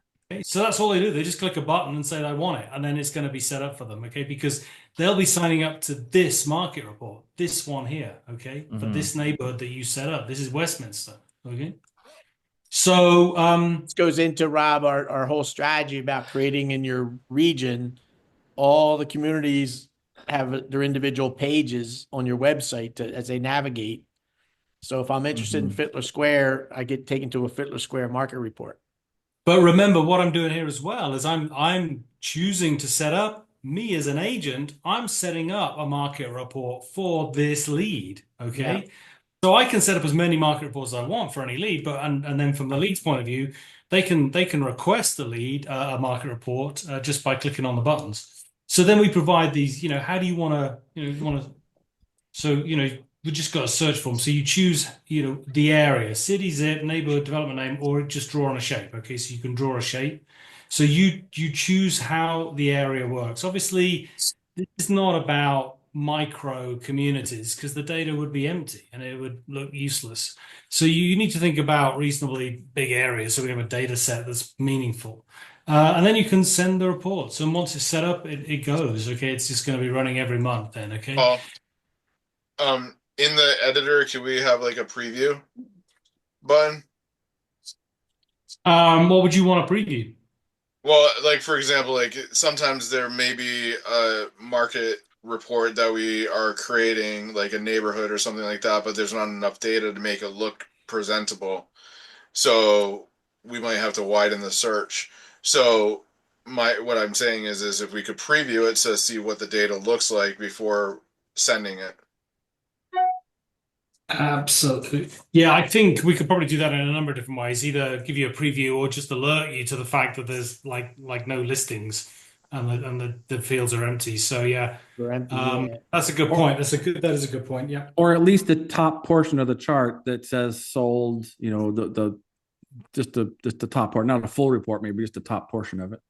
So that's all they do. They just click a button and say, I want it. And then it's going to be set up for them. Okay. Because they'll be signing up to this market report, this one here. Okay. For this neighborhood that you set up. This is Westminster. Okay. So this goes into, Rob, our whole strategy about creating in your region. All the communities have their individual pages on your website as they navigate. So if I'm interested in Fittler Square, I get taken to a Fittler Square market report. But remember, what I'm doing here as well is I'm choosing to set up, me as an agent, I'm setting up a market report for this lead. Okay. Yeah. So I can set up as many market reports as I want for any lead, but and then from the lead's point of view, they can request the lead a market report just by clicking on the buttons. So then we provide these, how do you want to, so, we just got a search form. So you choose, the area, city, zip, neighborhood, development name, or just draw on a shape. Okay, so you can draw a shape. So you choose how the area works. Obviously, this is not about micro communities because the data would be empty and it would look useless. So you need to think about reasonably big areas so we have a data set that's meaningful. And then you can send the report. So once it's set up, it goes. Okay, it's just going to be running every month then. Okay. In the editor, can we have like a preview button? What would you want to preview? Well, like for example, like sometimes there may be a market report that we are creating, like a neighborhood or something like that, but there's not enough data to make it look presentable. So we might have to widen the search. So what I'm saying is if we could preview it to see what the data looks like before sending it. Absolutely. Yeah, I think we could probably do that in a number of different ways. Either give you a preview or just alert you to the fact that there's like no listings and the fields are empty. So yeah, They're empty, that's a good point. That is a good point. Yeah. Or at least the top portion of the chart that says sold, just the top part, not a full report, maybe just the top portion of it.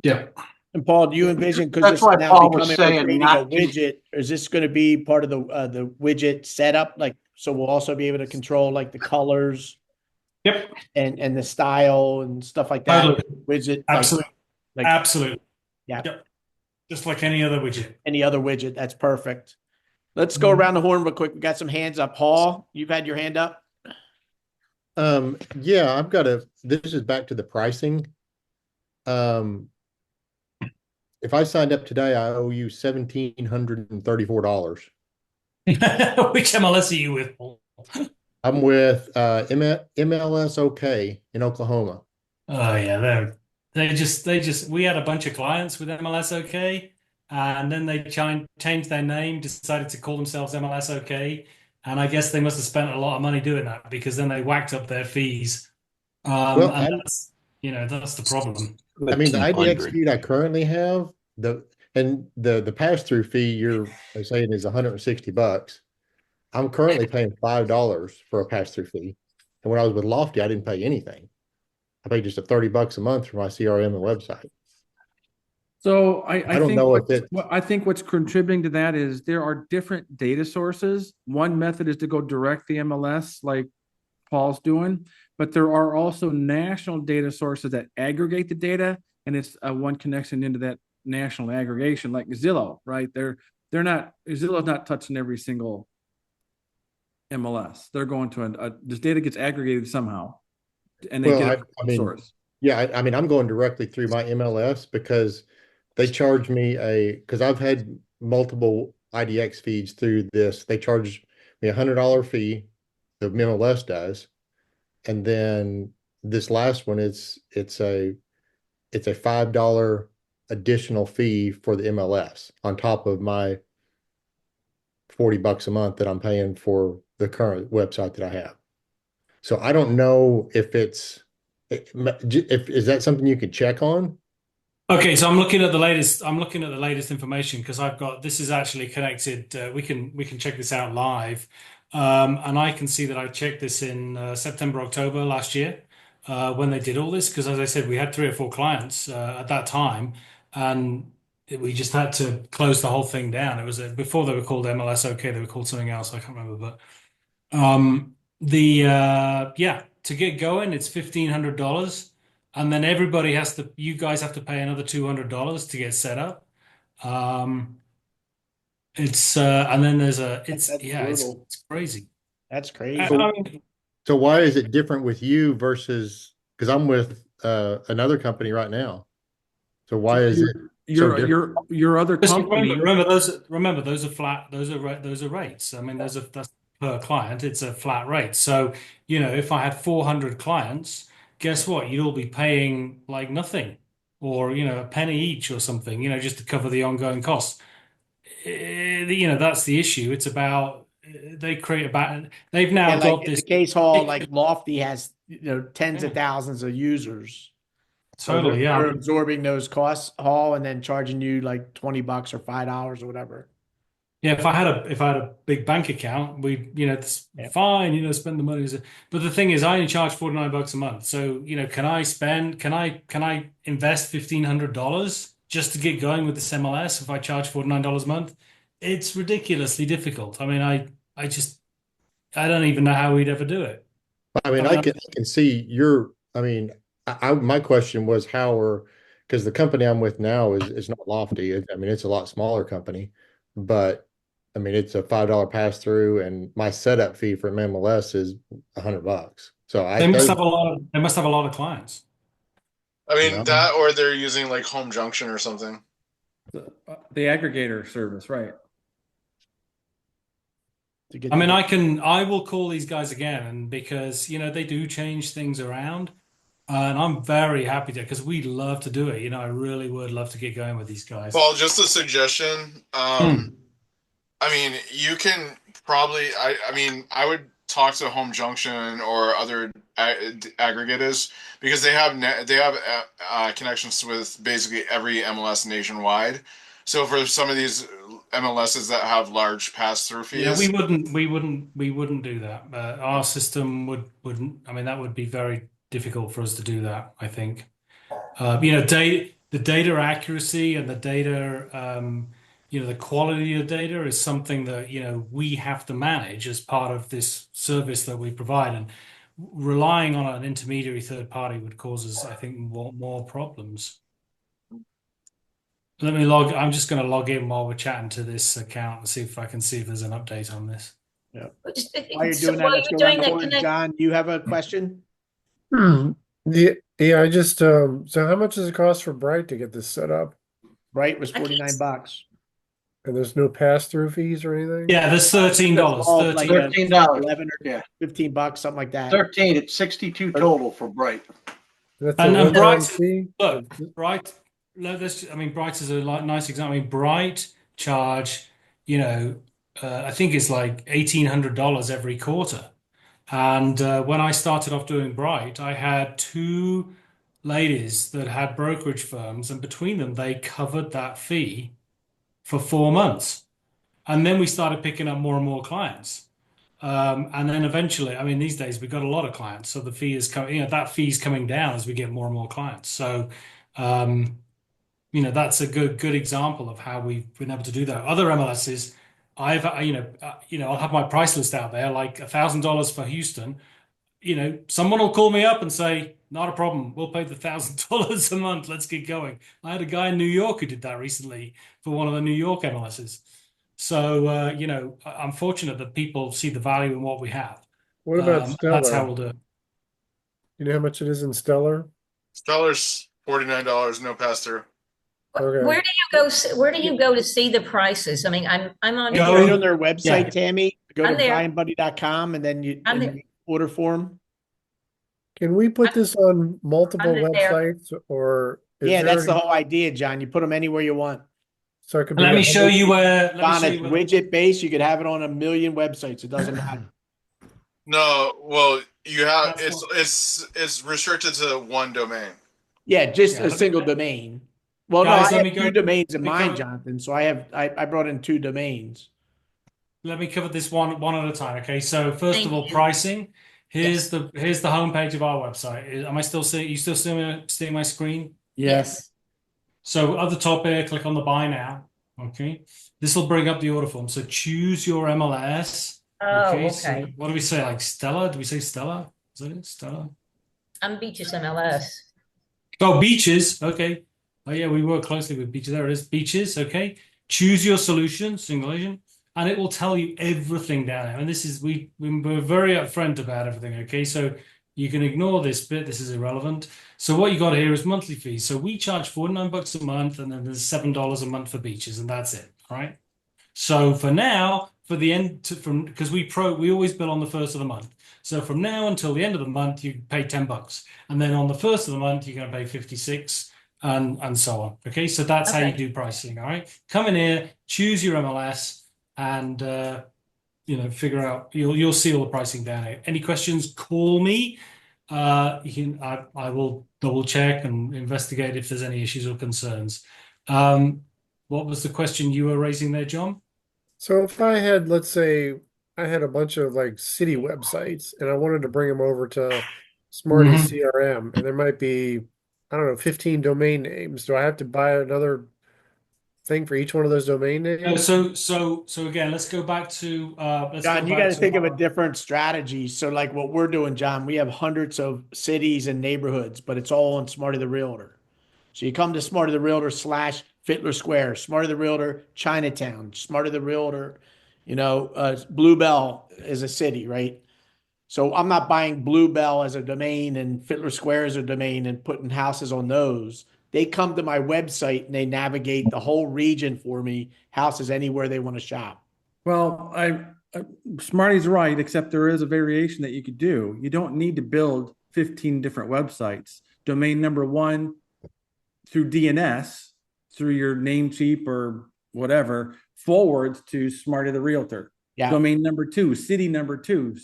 Yeah. And Paul, do you envision, because That's this is why now Paul was becoming saying creating a not to- widget, is this going to be part of the widget setup? Like, so we'll also be able to control like the colors, Yep, and the style and stuff like that. Totally. Widget, Absolutely. like Absolutely. yeah, Yep. Just like any other widget. any other widget. That's perfect. Let's go around the horn real quick. We got some hands up. Paul, you've had your hand up. Yeah, this is back to the pricing. If I signed up today, I owe you $1,734. Which MLS are you with, Paul? I'm with MLS OK in Oklahoma. Oh yeah, we had a bunch of clients with MLS OK, and then they changed their name, decided to call themselves MLS OK, and I guess they must have spent a lot of money doing that because then they whacked up their fees. And that's the problem. I mean, the IDX feed I currently have, the pass-through fee you're saying is $160. I'm currently paying $5 for a pass-through fee. And when I was with Lofty, I didn't pay anything. I paid just $30 a month for my CRM and website. So I don't think know if I think what's contributing to that is there are different data sources. One method is to go direct the MLS like Paul's doing, but there are also national data sources that aggregate the data, and it's one connection into that national aggregation, like Zillow, right? Zillow's not touching every single MLS. They're going to this data gets aggregated somehow, and they get a source. Yeah, I mean, I'm going directly through my MLS because they charge me because I've had multiple IDX feeds through this. They charge me $100 fee, the MLS does, and then this last one it's a $5 additional fee for the MLS on top of my $40 a month that I'm paying for the current website that I have. So I don't know if is that something you could check on? Okay, so I'm looking at the latest information because this is actually connected. We can check this out live. And I can see that I checked this in September, October last year when they did all this. Because as I said, we had 3 or 4 clients at that time, and we just had to close the whole thing down. It was before they were called MLS OK, they were called something else. I can't remember, but to get going, it's $1,500, and then you guys have to pay another $200 to get set up. And then it's crazy. That's crazy. So why is it different with you versus, because I'm with another company right now. So why is it your other company? Remember those are flat. Those are rates. I mean, that's per client. It's a flat rate. So if I had 400 clients, guess what? You'd all be paying like nothing, or a penny each or something. Just to cover the ongoing costs. That's the issue. It's about they've now got this. The case hall, like Lofty has tens of thousands of users. Totally, so they're absorbing those costs, Hall, and then charging you like $20 or $5 or whatever. Yeah, if I had a big bank account, it's fine, spend the money. But the thing is, I only charge $49 a month. So, can I invest $1,500 just to get going with this MLS if I charge $49 a month? It's ridiculously difficult. I mean, I don't even know how we'd ever do it. I mean, I can see I mean, my question was because the company I'm with now is not Lofty. I mean, it's a lot smaller company, but I mean, it's a $5 pass through, and my setup fee for MLS is $100. So they must have a lot of clients. I mean, that or they're using like Home Junction or something. The aggregator service, right? I mean, I will call these guys again, and because they do change things around, and I'm very happy to because we'd love to do it. I really would love to get going with these guys. Paul, just a suggestion. I mean, you can probably. I mean, I would talk to Home Junction or other aggregators because they have connections with basically every MLS nationwide. So for some of these MLSs that have large pass-through fees, yeah, we wouldn't do that. Our system wouldn't. I mean, that would be very difficult for us to do that. I think. The data accuracy and the data. The quality of data is something that we have to manage as part of this service that we provide, and relying on an intermediary third party would cause us, I think, more problems. I'm just going to log in while we're chatting to this account and see if I can see if there's an update on this. Yeah. While you're doing that, let's go around the horn. John, do you have a question? Yeah, I just so how much does it cost for Bright to get this set up? Bright was $49. And there's no pass-through fees or anything? Yeah, there's $13. $13, 11 or yeah, $15, something like that. 13. It's 62 total for Bright. That's and Bright, fee? look, Bright. Bright is a nice example. I mean, Bright charge, I think it's like $1,800 every quarter. And when I started off doing Bright, I had two ladies that had brokerage firms, and between them, they covered that fee for 4 months. And then we started picking up more and more clients. And then eventually, I mean, these days we've got a lot of clients. So the fee is coming, that fee is coming down as we get more and more clients. So, that's a good example of how we've been able to do that. Other MLSs, I'll have my price list out there, like $1,000 for Houston. Someone will call me up and say, not a problem. We'll pay the $1,000 a month. Let's get going. I had a guy in New York who did that recently for one of the New York MLSs. So, I'm fortunate that people see the value in what we have. What about Stellar? That's how we'll do it. You know how much it is in Stellar? Stellar's $49, no pass-through. Okay. Where do you go to see the prices? I mean, I'm on right on their website, Tammy. Go I'm to there. buyingbuddy.com and then you order form. Can we put this on multiple websites or? That's the whole idea, John. You put them anywhere you want. So it could Let me show you where. On a widget base, you could have it on a million websites. It doesn't matter. No, well, you have it's restricted to one domain. Yeah, just a single domain. Well, Guys, no, I have two domains in mine, Jonathan. So I brought in two domains. Let me cover this one at a time. Okay. So first of all, pricing. Here's the homepage of our website. Am I still seeing? You still seeing my screen? Yes. So at the top here, click on the buy now. Okay. This will bring up the order form. So choose your MLS. Okay. So what do we say? Like Stella? Do we say Stella? Is that it? Stella? I'm Beaches MLS. Oh, Beaches. Okay. Oh yeah, we work closely with Beaches. There it is. Beaches. Okay. Choose your solution, single agent, and it will tell you everything down there. And this is we're very upfront about everything. Okay, so you can ignore this bit. This is irrelevant. So what you got here is monthly fees. So we charge $49 a month, and then there's $7 a month for Beaches, and that's it. All right. So for now, because we always bill on the first of the month. So from now until the end of the month, you pay $10, and then on the first of the month, you're going to pay $56. And so on. Okay, so that's how you do pricing. All right, come in here, choose your MLS, and figure out. You'll see all the pricing down here. Any questions? Call me. I will double check and investigate if there's any issues or concerns. What was the question you were raising there, John? So if I had, let's say, I had a bunch of like city websites and I wanted to bring them over to Smarty Mhm. CRM, and there might be, I don't know, 15 domain names. Do I have to buy another thing for each one of those domain No, names? so again, let's go John, you got back to to think of a different strategy. So, like what we're doing, John, we have hundreds of cities and neighborhoods, but it's all on Smarty the Realtor. So you come to Smarty the Realtor slash Fittler Square, Smarty the Realtor Chinatown, Smarty the Realtor, Bluebell is a city, right? So I'm not buying Bluebell as a domain and Fittler Square as a domain and putting houses on those. They come to my website and they navigate the whole region for me, houses anywhere they want to shop. Well, Smarty's right, except there is a variation that you could do. You don't need to build 15 different websites. Domain number one through DNS, through your Namecheap or whatever, forwards to Smarty the Realtor. Yeah. Domain number two, city number two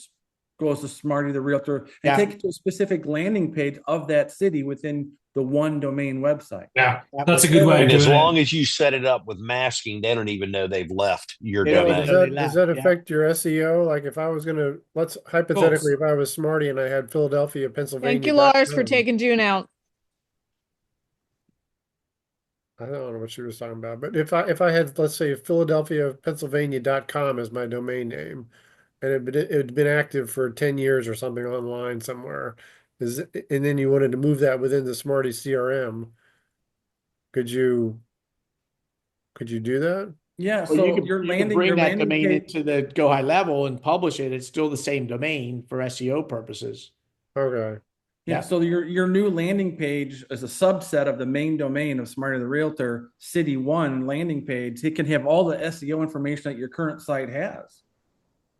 goes to Smarty the Realtor and Yeah. take it to a specific landing page of that city within the one domain website. Yeah, that's a good way of And as doing long it. as you set it up with masking, they don't even know they've left your They don't So even domain. know they does left. that Yeah. affect your SEO? Like if I was gonna, let's hypothetically, if I was Smarty and I had Philadelphia, Pennsylvania. Thank you, Lars, for taking June out. I don't know what she was talking about, but if I had, let's say, Philadelphia, Pennsylvania.com as my domain name, and it'd been active for 10 years or something online somewhere, and then you wanted to move that within the Smarty CRM, could you do that? Yeah, Well, you so could your you could landing bring your that landing domain page. into the Go High Level and publish it. It's still the same domain for SEO purposes. Okay. Yeah, so your new landing page is a subset of the main domain of Smarter the Realtor City One landing page. It can have all the SEO information that your current site has.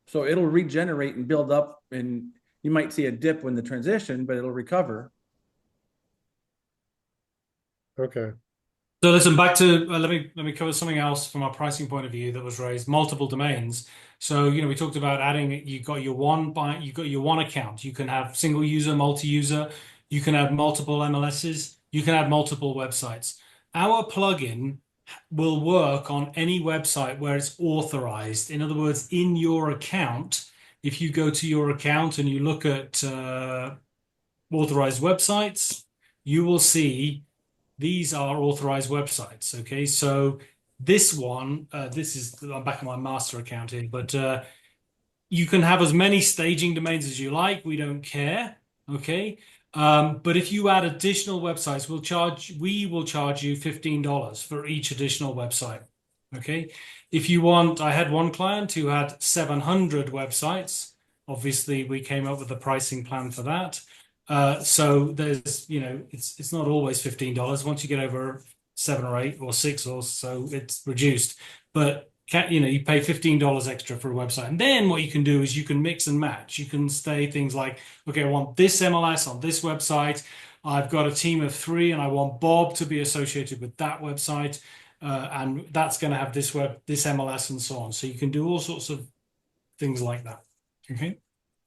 So it'll regenerate and build up, and you might see a dip when the transition, but it'll recover. Okay. So listen, back to let me cover something else from our pricing point of view that was raised. Multiple domains. So we talked about adding. You got your one account. You can have single user, multi-user. You can have multiple MLSs. You can have multiple websites. Our plugin will work on any website where it's authorized. In other words, in your account, if you go to your account and you look at authorized websites, you will see these are authorized websites. Okay, so this one, I'm back on my master account here, but you can have as many staging domains as you like. We don't care. Okay, but if you add additional websites, we will charge you $15 for each additional website. Okay, if you want, I had one client who had 700 websites. Obviously, we came up with a pricing plan for that. So there's, it's not always $15. Once you get over 7 or 8 or 6 or so, it's reduced. But you pay $15 extra for a website. And then what you can do is you can mix and match. You can say things like, okay, I want this MLS on this website. I've got a team of 3 and I want Bob to be associated with that website. And that's going to have this MLS and so on. So you can do all sorts of things like that. Okay.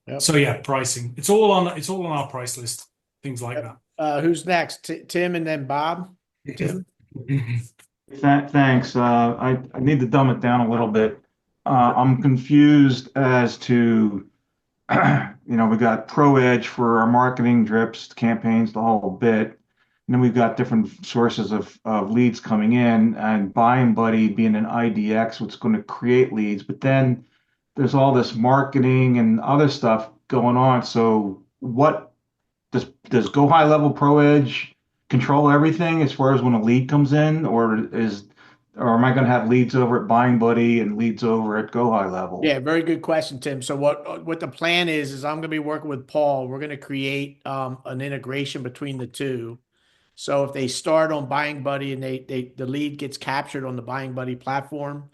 Yep. So yeah, pricing. It's all on our price list. Things like that. Who's next? Tim and then Bob. Tim. Thanks. I need to dumb it down a little bit. I'm confused as to, we got ProEdge for our marketing drips, campaigns, the whole bit. And then we've got different sources of leads coming in, and Buying Buddy being an IDX, what's going to create leads. But then there's all this marketing and other stuff going on. So what does Go High Level ProEdge control everything as far as when a lead comes in, or am I going to have leads over at Buying Buddy and leads over at Go High Level? Yeah, very good question, Tim. So what the plan is I'm going to be working with Paul. We're going to create an integration between the two. So if they start on Buying Buddy and the lead gets captured on the Buying Buddy platform,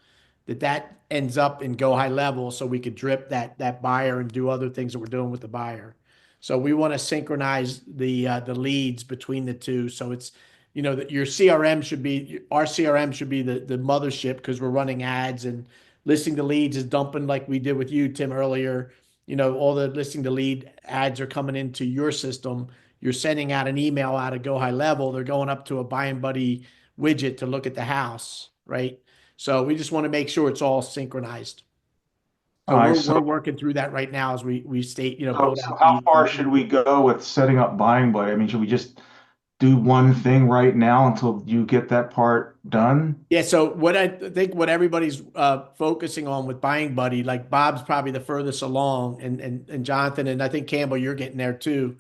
that ends up in Go High Level, so we could drip that buyer and do other things that we're doing with the buyer. So we want to synchronize the leads between the two. So it's that our CRM should be the mothership, because we're running ads and listing the leads is dumping like we did with you, Tim, earlier. All the listing the lead ads are coming into your system. You're sending out an email out of Go High Level. They're going up to a Buying Buddy widget to look at the house, right? So we just want to make sure it's all synchronized. So All right, we're so- working through that right now as we state, So, build so out how the- far should we go with setting up Buying Buddy? I mean, should we just do one thing right now until you get that part done? Yeah, so what I think what everybody's focusing on with Buying Buddy, like Bob's probably the furthest along, and Jonathan, and I think Campbell, you're getting there too,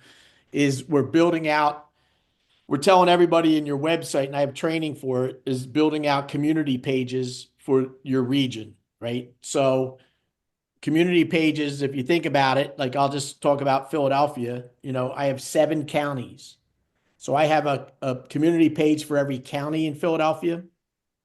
is we're building out, we're telling everybody in your website, and I have training for it, is building out community pages for your region, right? So community pages, if you think about it, like I'll just talk about Philadelphia, I have 7 counties. So I have a community page for every county in Philadelphia.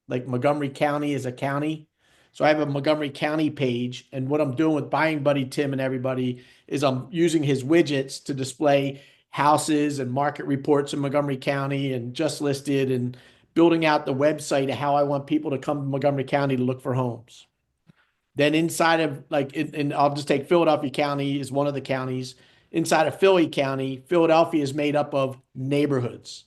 Like Montgomery County is a county. So I have a Montgomery County page. And what I'm doing with Buying Buddy, Tim and everybody, is I'm using his widgets to display houses and market reports in Montgomery County and just listed, and building out the website of how I want people to come to Montgomery County to look for homes. Then inside of and I'll just take Philadelphia County as one of the counties. Inside of Philly County, Philadelphia is made up of neighborhoods.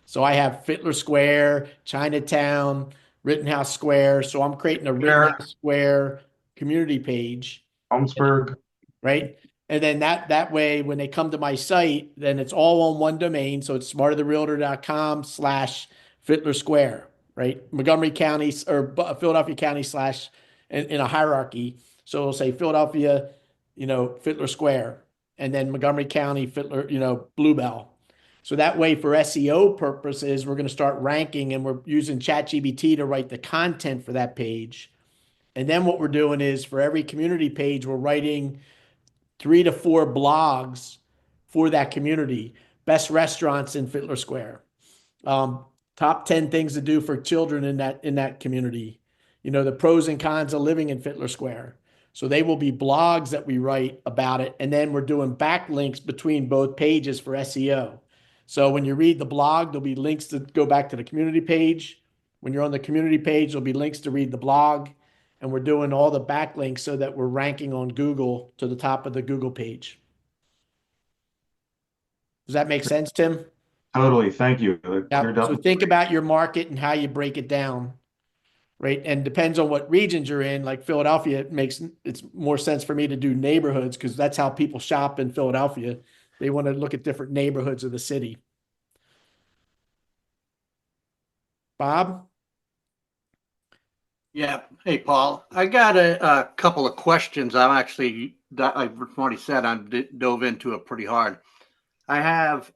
So I have Fittler Square, Chinatown, Rittenhouse Square. So I'm creating a Rittenhouse Square community page. Holmesburg. Right. And then that way, when they come to my site, then it's all on one domain. So it's smartertherealtor.com/Fittler Square, right? Montgomery County or Philadelphia County / in a hierarchy. So it'll say Philadelphia, Fittler Square, and then Montgomery County, Fittler, Bluebell. So that way, for SEO purposes, we're going to start ranking, and we're using ChatGPT to write the content for that page. And then what we're doing is, for every community page, we're writing 3 to 4 blogs for that community. Best restaurants in Fittler Square. Top 10 things to do for children in that community. The pros and cons of living in Fittler Square. So they will be blogs that we write about it. And then we're doing backlinks between both pages for SEO. So when you read the blog, there'll be links to go back to the community page. When you're on the community page, there'll be links to read the blog. And we're doing all the backlinks so that we're ranking on Google to the top of the Google page. Does that make sense, Tim? Totally. Thank you. So think about your market and how you break it down. Right. And depends on what regions you're in. Like Philadelphia, it's more sense for me to do neighborhoods, because that's how people shop in Philadelphia. They want to look at different neighborhoods of the city. Bob? Yeah. Hey, Paul, I got a couple of questions. I've already said I dove into it pretty hard. I have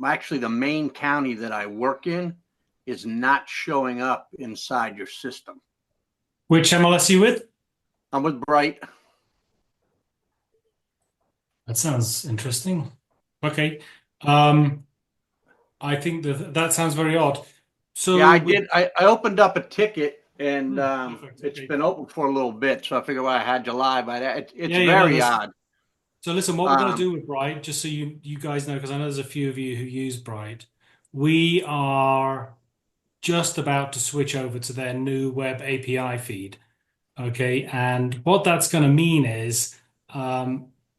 actually the main county that I work in is not showing up inside your system. Which MLS are you with? I'm with Bright. That sounds interesting. Okay. I think that sounds very odd. So yeah, I did. I opened up a ticket, and it's been open for a little bit, so I figured I had you live. It's very odd. So listen, what we're going to do with Bright, just so you guys know, because I know there's a few of you who use Bright, we are just about to switch over to their new web API feed. Okay, and what that's going to mean is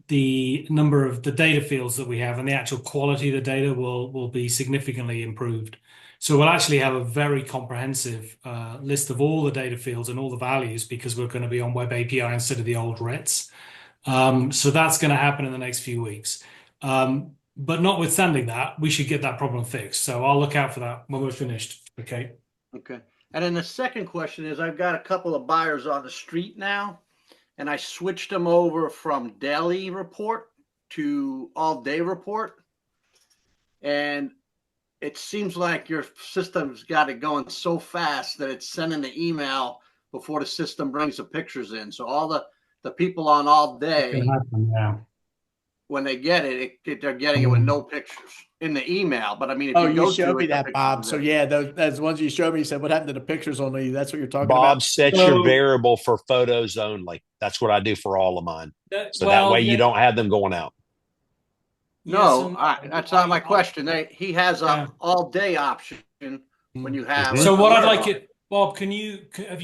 the number of the data fields that we have and the actual quality of the data will be significantly improved. So we'll actually have a very comprehensive list of all the data fields and all the values, because we're going to be on web API instead of the old RETs. So that's going to happen in the next few weeks. But notwithstanding that, we should get that problem fixed. So I'll look out for that when we're finished. Okay. Okay. And then the second question is, I've got a couple of buyers on the street now, and I switched them over from daily report to all day report. And it seems like your system's got it going so fast that it's sending the email before the system brings the pictures in. So all the people on all day, when they get it, they're getting it with no pictures in the email. But I mean, if you showed me that, Bob. So yeah, those ones you showed me, you said, what happened to the pictures only? That's what you're talking about. Bob, set your variable for photos only. That's what I do for all of mine. So that way you don't have them going out. No, that's not my question. He has a all day option when you have. So what I'd like it, Bob, have you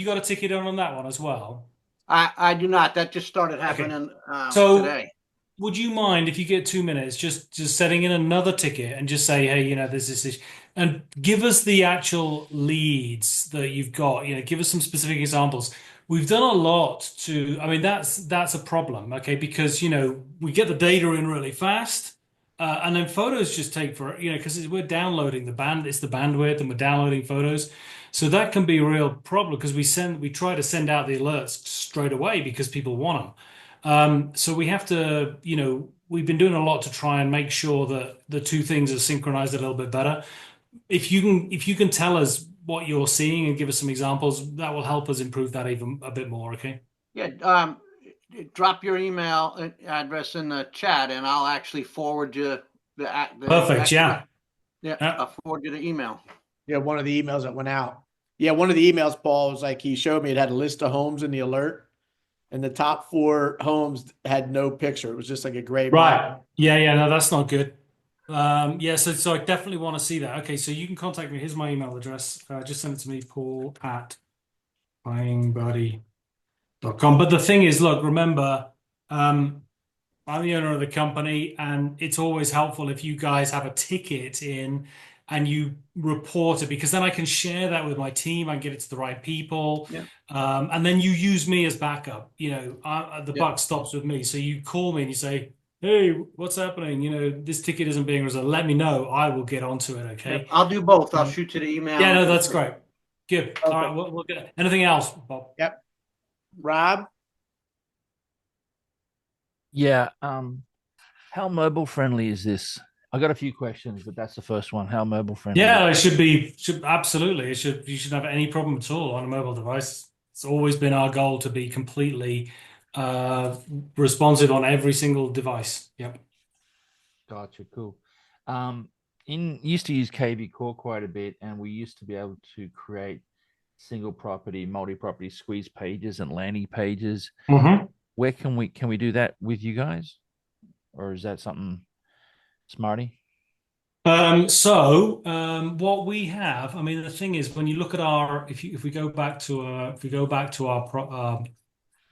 got a ticket on that one as well? I do not. That just started happening so, today. would you mind if you get 2 minutes just setting in another ticket and just say, hey, there's this issue, and give us the actual leads that you've got. Give us some specific examples. We've done a lot to. I mean, that's a problem, okay? Because we get the data in really fast. And then photos just take because we're downloading it's the bandwidth, and we're downloading photos. So that can be a real problem because we try to send out the alerts straight away because people want them. So we have to, we've been doing a lot to try and make sure that the two things are synchronized a little bit better. If you can tell us what you're seeing and give us some examples, that will help us improve that even a bit more, okay? Yeah, drop your email address in the chat, and I'll actually forward you the Perfect. Yeah. I'll forward you the email. Yeah, one of the emails that went out. Yeah, one of the emails, Paul, was like he showed me it had a list of homes in the alert, and the top 4 homes had no picture. It was just like a gray Right. box. Yeah. No, that's not good. Yeah. So I definitely want to see that. Okay. So you can contact me. Here's my email address. Just send it to me, Paul@buyingbuddy.com. But the thing is, look, remember, I'm the owner of the company, and it's always helpful if you guys have a ticket in and you report it, because then I can share that with my team. I can get it to the right people. Yeah. And then you use me as backup. The buck stops with me. So you call me and you say, hey, what's happening? This ticket isn't being resolved. Let me know. I will get onto it. Okay. Yeah, I'll do both. I'll shoot you the email. Yeah, no, that's great. Good. All right. We'll get it. Anything else, Bob? Yep. Rob? Yeah. How mobile friendly is this? I got a few questions, but that's the first one. How mobile friendly? Yeah, absolutely. You shouldn't have any problem at all on a mobile device. It's always been our goal to be completely responsive on every single device. Yep. Gotcha. Cool. Used to use KB Core quite a bit, and we used to be able to create single property, multi-property squeeze pages and landing pages. Mm-hmm. Where can we do that with you guys, or is that something smarty? What we have, I mean, the thing is, when you look at if we go back to our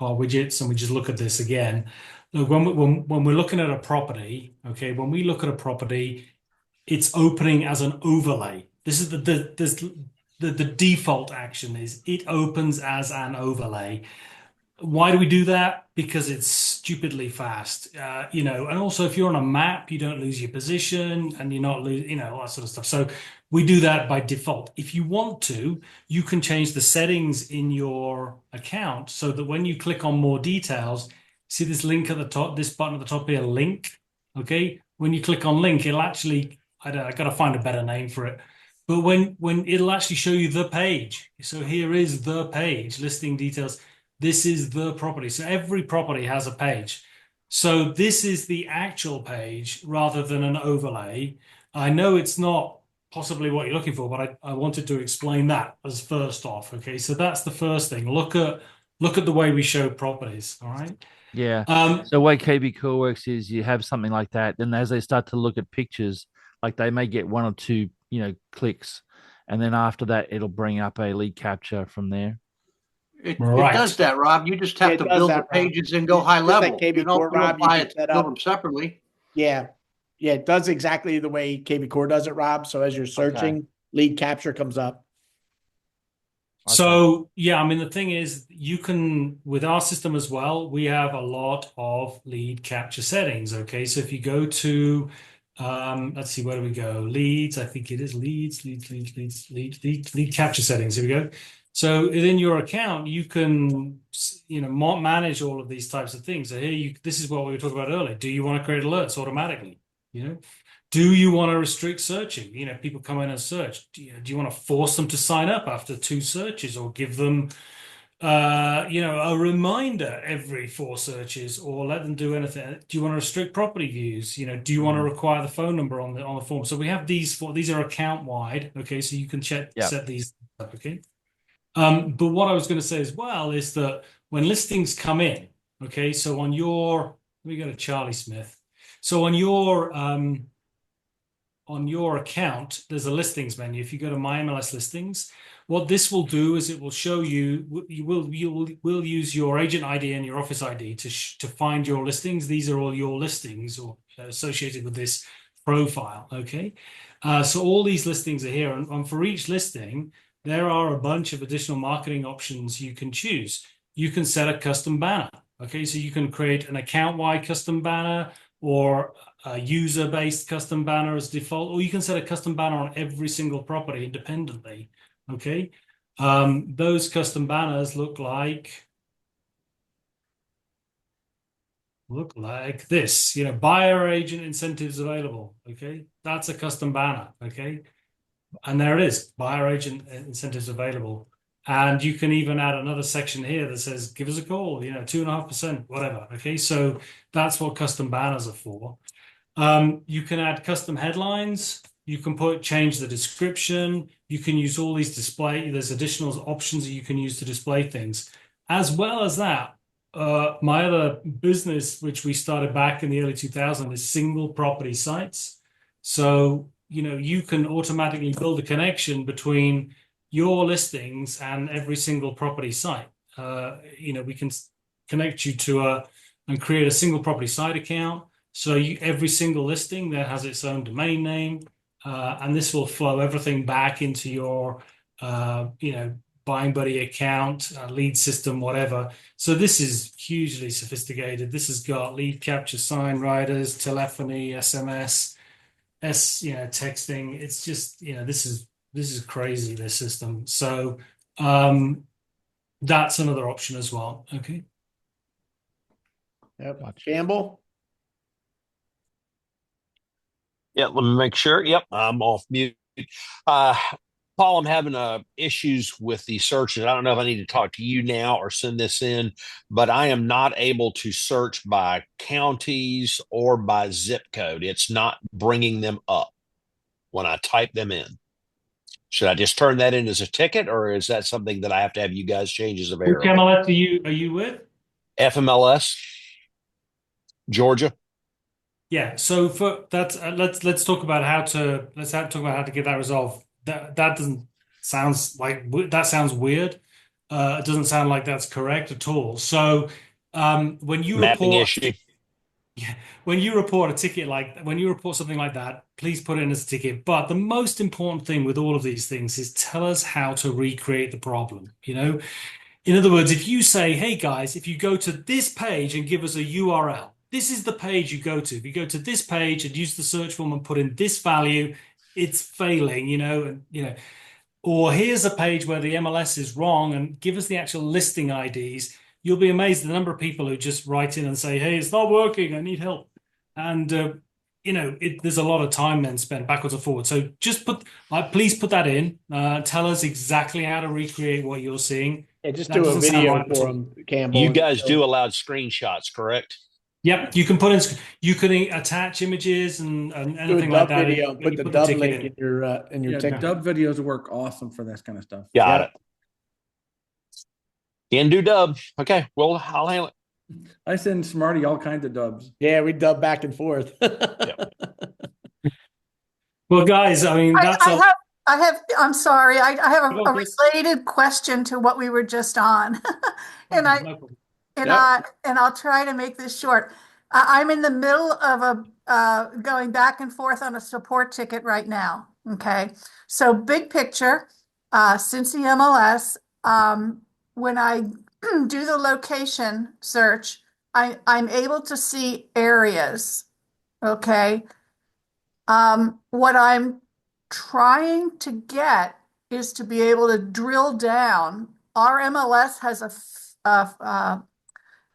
widgets and we just look at this again, look, when we're looking at a property, okay, when we look at a property, it's opening as an overlay. This is the default action is it opens as an overlay. Why do we do that? Because it's stupidly fast, and also if you're on a map, you don't lose your position and you're not losing, all that sort of stuff. So we do that by default. If you want to, you can change the settings in your account so that when you click on more details, see this link at the top, this button at the top here, link. Okay. When you click on link, it'll actually, I got to find a better name for it. But when it'll actually show you the page. So here is the page, listing details. This is the property. So every property has a page. So this is the actual page rather than an overlay. I know it's not possibly what you're looking for, but I wanted to explain that as first off. Okay, so that's the first thing. Look at the way we show properties. All right. Yeah. So the way KB Core works is you have something like that. Then as they start to look at pictures, like they may get 1 or 2, clicks. And then after that, it'll bring up a lead capture from there. It does that, Rob. You just have to build the pages and go high level. Like KB you don't Rob, buy you it, build them separately. Yeah. Yeah, it does exactly the way KB Core does it, Rob. So as you're searching, lead capture comes up. Okay. So, yeah, I mean, the thing is, you can, with our system as well, we have a lot of lead capture settings. Okay. So if you go to, let's see, where do we go? Leads, I think it is lead capture settings. Here we go. So within your account, you can, manage all of these types of things. So here, this is what we were talking about earlier. Do you want to create alerts automatically? Do you want to restrict searching? People come in and search. Do you want to force them to sign up after 2 searches, or give them, a reminder every 4 searches, or let them do anything? Do you want to restrict property views? Do you want to require the phone number on the form? So we have these are account wide. Okay, so you can set these up. Okay. But what I was going to say as well is that when listings come in, okay, so let me go to Charlie Smith. So on your account, there's a listings menu. If you go to My MLS Listings, what this will do is it will show you, will use your agent ID and your office ID to find your listings. These are all your listings or associated with this profile. Okay. So all these listings are here, and for each listing, there are a bunch of additional marketing options you can choose. You can set a custom banner. Okay, so you can create an account-wide custom banner or a user-based custom banner as default, or you can set a custom banner on every single property independently. Okay, those custom banners look like this. You know, buyer agent incentives available. Okay, that's a custom banner. Okay, and there it is, buyer agent incentives available. And you can even add another section here that says, give us a call, you know, 2.5%, whatever. Okay, so that's what custom banners are for. You can add custom headlines. You can change the description. You can use all these there's additional options that you can use to display things. As well as that, my other business, which we started back in the early 2000s, is single property sites. So, you know, you can automatically build a connection between your listings and every single property site. You know, we can connect you to and create a single property site account. So every single listing there has its own domain name, and this will flow everything back into your, you know, Buying Buddy account, lead system, whatever. So this is hugely sophisticated. This has got lead capture, sign writers, telephony, SMS, you know, texting. It's just, you know, this is crazy, this system. So that's another option as well. Okay. Yep. Campbell? Yeah, let me make sure. Yep, I'm off mute. Paul, I'm having issues with the searches. I don't know if I need to talk to you now or send this in, but I am not able to search by counties or by zip code. It's not bringing them up when I type them in. Should I just turn that in as a ticket, or is that something that I have to have you guys change as a Which variable? MLS are you with? FMLS, Georgia. Yeah. So for that, let's talk about how to talk about how to get that resolved. That doesn't sounds like that sounds weird. It doesn't sound like that's correct at all. So when you Mapping report issue. Yeah, when you report a ticket when you report something like that, please put it in as a ticket. But the most important thing with all of these things is tell us how to recreate the problem. You know, in other words, if you say, hey guys, if you go to this page and give us a URL, this is the page you go to. If you go to this page and use the search form and put in this value, it's failing, you know, and you know, or here's a page where the MLS is wrong and give us the actual listing IDs. You'll be amazed at the number of people who just write in and say, hey, it's not working, I need help. And, you know, there's a lot of time then spent backwards and forwards. So just please put that in. Tell us exactly how to recreate what you're seeing. Yeah, just do a video for them, Campbell. You guys do allow screenshots, correct? Yep, you can you can attach images and anything like that. Video, put the dub link in your ticket. Dub videos work awesome for this kind of stuff. Got it. Can do dub. Okay, well, I'll handle it. I send Smarty all kinds of dubs. Yeah, we dub back and forth. Well, guys, I mean, I'm sorry. I have a related question to what we were just on. and I'll try to make this short. I'm in the middle of going back and forth on a support ticket right now. Okay. So big picture, since the MLS, when I do the location search, I'm able to see areas. Okay. What I'm trying to get is to be able to drill down. Our MLS has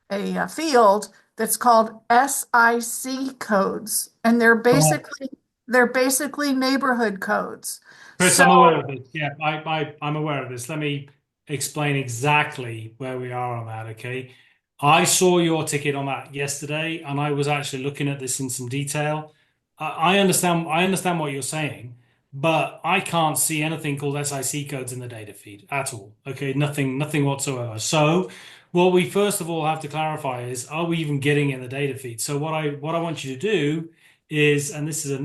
a field that's called SIC codes, and they're basically neighborhood codes. Chris, I'm aware of this. Yeah, I'm aware of this. Let me explain exactly where we are on that, okay? I saw your ticket on that yesterday, and I was actually looking at this in some detail. I understand what you're saying, but I can't see anything called SIC codes in the data feed at all. Okay, nothing whatsoever. So what we first of all have to clarify is, are we even getting in the data feed? So what I want you to do is, and this is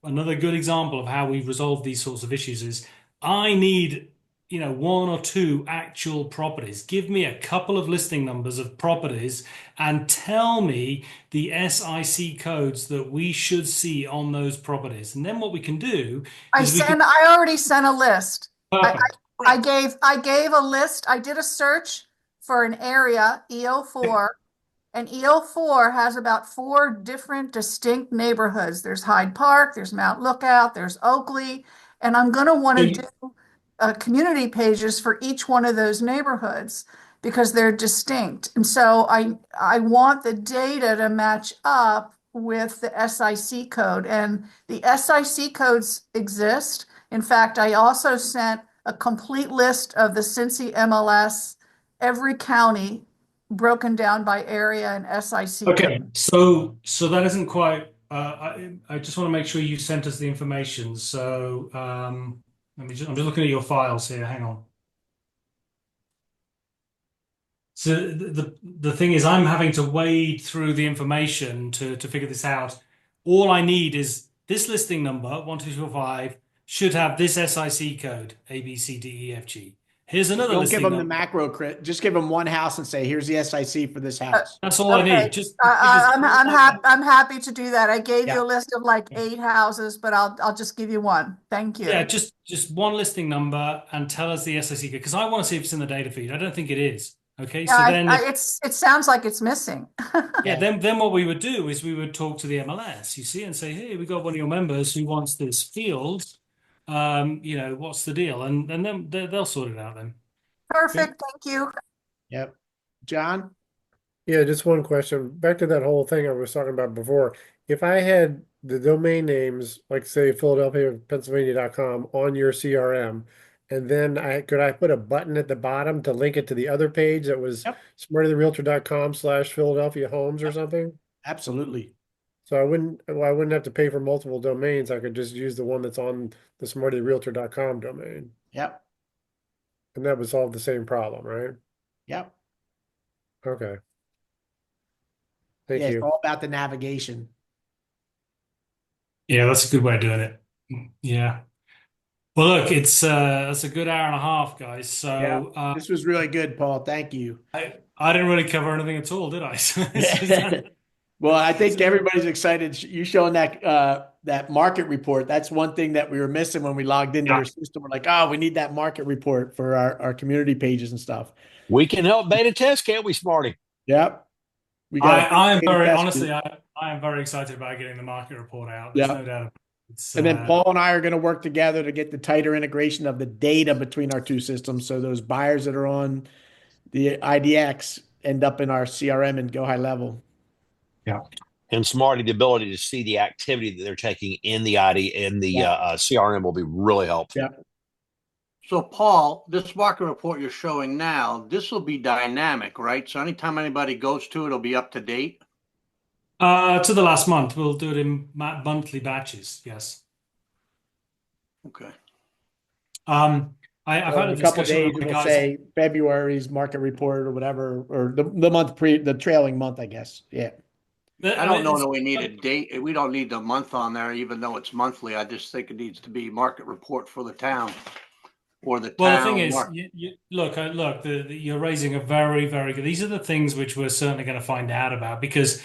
another good example of how we resolve these sorts of issues, is I need one or two actual properties. Give me a couple of listing numbers of properties and tell me the SIC codes that we should see on those properties. And then what we can do is I already sent a list. Perfect. I gave a list. I did a search for an area, EO4, and EO4 has about 4 different distinct neighborhoods. There's Hyde Park, there's Mount Lookout, there's Oakley, and I'm going to want to do community pages for each one of those neighborhoods because they're distinct. And so I want the data to match up with the SIC code, and the SIC codes exist. In fact, I also sent a complete list of the Cincy MLS, every county broken down by area and SIC. Okay, so that isn't quite. I just want to make sure you sent us the information. So I'm just looking at your files here. Hang on. So the thing is, I'm having to wade through the information to figure this out. All I need is this listing number 1245 should have this SIC code A B C D E F G. Here's another. Don't give them the macro crit. Just give them one house and say, "Here's the SIC for this house." That's all I need. I'm happy to do that. I gave you a list of like 8 houses, but I'll just give you one. Thank you. Yeah, just one listing number and tell us the SIC code because I want to see if it's in the data feed. I don't think it is. Okay, Yeah, so then it sounds like it's missing. then what we would do is we would talk to the MLS, you see, and say, hey, we got one of your members who wants this field. What's the deal? And then they'll sort it out then. Perfect. Thank you. Yep. John? Yeah, just one question. Back to that whole thing I was talking about before. If I had the domain names, like say Pennsylvania.com on your CRM, and then I put a button at the bottom to link it to the other page that was smartytherealtor.com/Philadelphia Homes or something? Absolutely. So I wouldn't have to pay for multiple domains. I could just use the one that's on the smartytherealtor.com domain. Yep. And that would solve the same problem, right? Yep. Okay. Thank It's you. all about the navigation. Yeah, that's a good way of doing it. Yeah. Well, look, it's a good hour and a half, guys. So this was really good, Paul. Thank you. I didn't really cover anything at all, did I? Well, I think everybody's excited. You showing that market report. That's one thing that we were missing when we logged into your system. We're like, oh, we need that market report for our community pages and stuff. We can help beta test, can't we, Smarty? Yep. I am very excited about getting the market report out. There's no doubt about it. And then Paul and I are going to work together to get the tighter integration of the data between our two systems. So those buyers that are on the IDX end up in our CRM and go high level. Yeah. And Smarty, the ability to see the activity that they're taking in the CRM will be really helpful. Yeah. So Paul, this market report you're showing now, this will be dynamic, right? So anytime anybody goes to it, it'll be up to date? To the last month. We'll do it in monthly batches. Yes. Okay. So I've had a couple of days, we'll say February's market report or whatever, or the trailing month, I guess. Yeah. I don't know that we need a date. We don't need the month on there, even though it's monthly. I just think it needs to be market report for the town or the town. Well, the thing is, look, you're raising a very, very good. These are the things which we're certainly going to find out about because,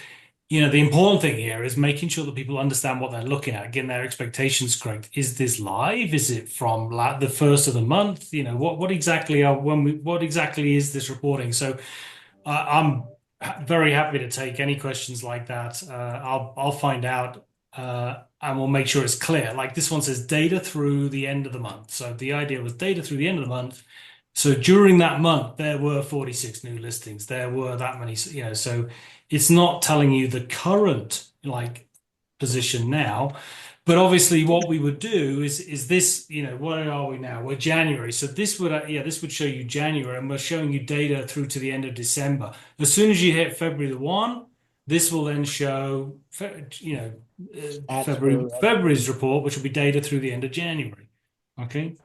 the important thing here is making sure that people understand what they're looking at, getting their expectations correct. Is this live? Is it from the first of the month? What exactly is this reporting? So I'm very happy to take any questions like that. I'll find out and we'll make sure it's clear. Like this one says data through the end of the month. So the idea was data through the end of the month. So during that month, there were 46 new listings. There were that many, so it's not telling you the current position now. But obviously what we would do is this, where are we now? We're January. So this would show you January, and we're showing you data through to the end of December. As soon as you hit February 1, this will then show, February's report, which will be data through the end of January. Okay.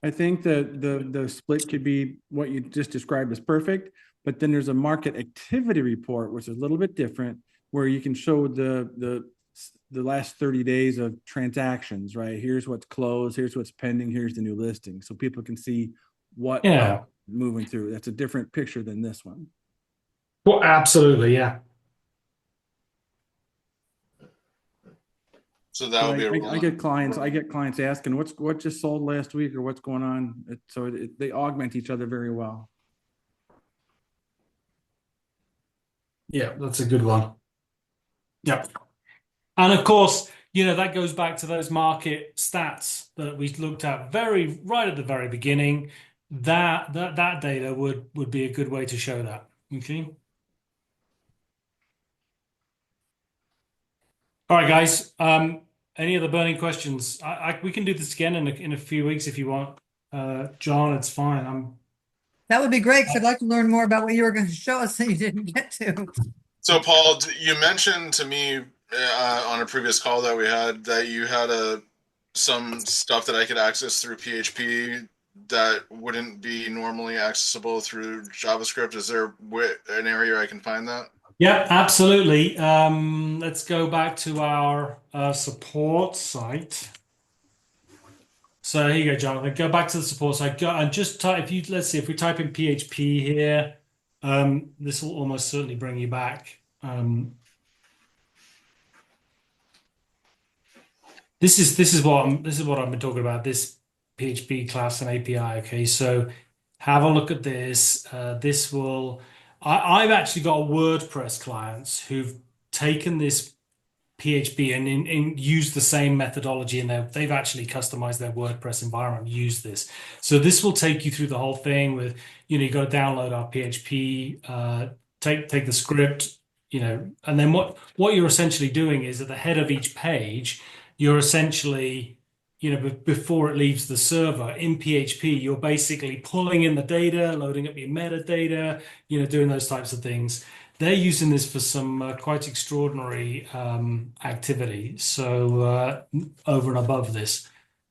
I think that the split could be what you just described as perfect, but then there's a market activity report, which is a little bit different, where you can show the the last 30 days of transactions, right? Here's what's closed, here's what's pending, here's the new listing. So people can see what moving through. That's a different picture than this one. Well, absolutely, yeah. So that would be I get clients asking what just sold last week or what's going on. They augment each other very well. Yeah, that's a good one. Yeah. And of course, that goes back to those market stats that we looked at right at the very beginning. That data would be a good way to show that. Okay. All right, guys. Any other burning questions? We can do this again in a few weeks if you want. John, it's fine. That would be great because I'd like to learn more about what you were going to show us that you didn't get to. So, Paul, you mentioned to me on a previous call that we had that you had some stuff that I could access through PHP that wouldn't be normally accessible through JavaScript. Is there an area I can find that? Yeah, absolutely. Let's go back to our support site. So here you go, Jonathan. Go back to the support site. And just type. Let's see if we type in PHP here. This will almost certainly bring you back. This is what I've been talking about. This PHP class and API. Okay, so have a look at this. This will. I've actually got WordPress clients who've taken this PHP and used the same methodology, and they've actually customized their WordPress environment, use this. So this will take you through the whole thing with, you got to download our PHP, take the script, and then what you're essentially doing is at the head of each page, you're essentially, before it leaves the server in PHP, you're basically pulling in the data, loading up your metadata, doing those types of things. They're using this for some quite extraordinary activity. So over and above this,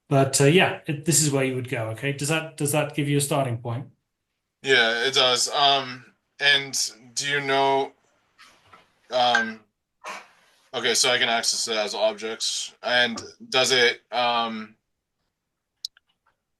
but this is where you would go. Okay, does that give you a starting point? Yeah, it does. And do you know? Okay, so I can access it as objects, and does it?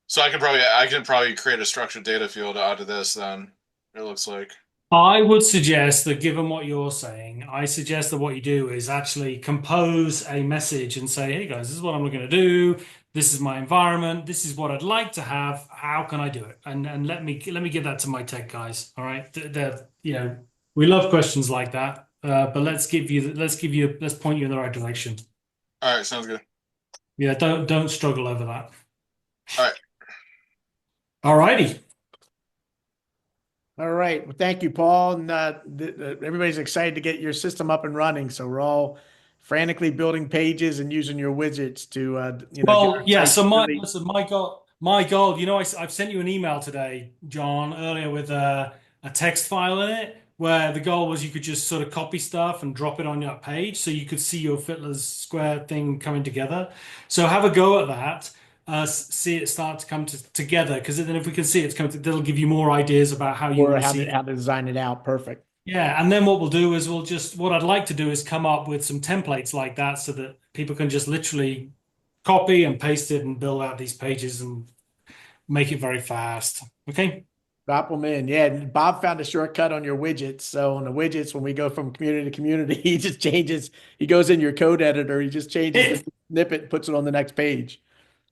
So I can probably create a structured data field out of this. Then it looks like. I would suggest that, given what you're saying, I suggest that what you do is actually compose a message and say, "Hey guys, this is what I'm going to do. This is my environment. This is what I'd like to have. How can I do it?" And let me give that to my tech guys. All right, we love questions like that. But let's point you in the right direction. All right, sounds good. Yeah, don't struggle over that. All right. All righty. All right. Well, thank you, Paul. And everybody's excited to get your system up and running. So we're all frantically building pages and using your widgets to, Well, yeah. So my goal. I've sent you an email today, John, earlier with a text file in it, where the goal was you could just sort of copy stuff and drop it on your page so you could see your Fiddler's Square thing coming together. So have a go at that. See it start to come together, because then if we can see it's coming, that'll give you more ideas about how you want to see how to design it out. Perfect. Yeah, and then what we'll do is what I'd like to do is come up with some templates like that so that people can just literally copy and paste it and build out these pages and make it very fast. Okay. Drop them in. Yeah. And Bob found a shortcut on your widgets. So on the widgets, when we go from community to community, he just changes. He goes in your code editor. He just changes the snippet, puts it on the next page.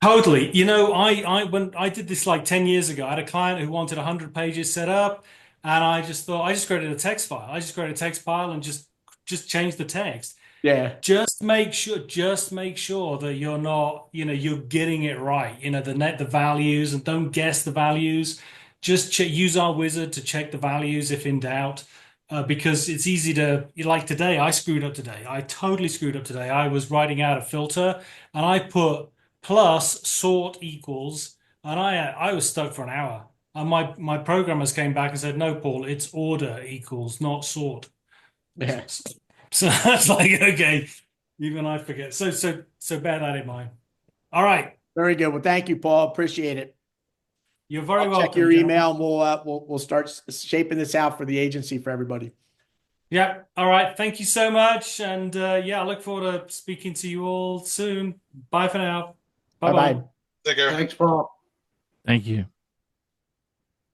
Totally. When I did this like 10 years ago, I had a client who wanted 100 pages set up, and I just created a text file. I just created a text file and just changed the text. Yeah. Just make sure that you're not, you're getting it right. The values, and don't guess the values. Just use our wizard to check the values if in doubt. Because it's easy to, like today, I screwed up today. I totally screwed up today. I was writing out a filter and I put plus sort equals, and I was stuck for an hour. And my programmers came back and said, "No, Paul, it's order equals, not sort." Yeah. So that's like, okay, even I forget. So bear that in mind. All right. Very good. Well, thank you, Paul. Appreciate it. You're very welcome. Check your email, and we'll start shaping this out for the agency for everybody. Yeah. All right. Thank you so much. And yeah, I look forward to speaking to you all soon. Bye for now. Bye-bye. Bye-bye. Take care. Thanks, Paul. Thank you.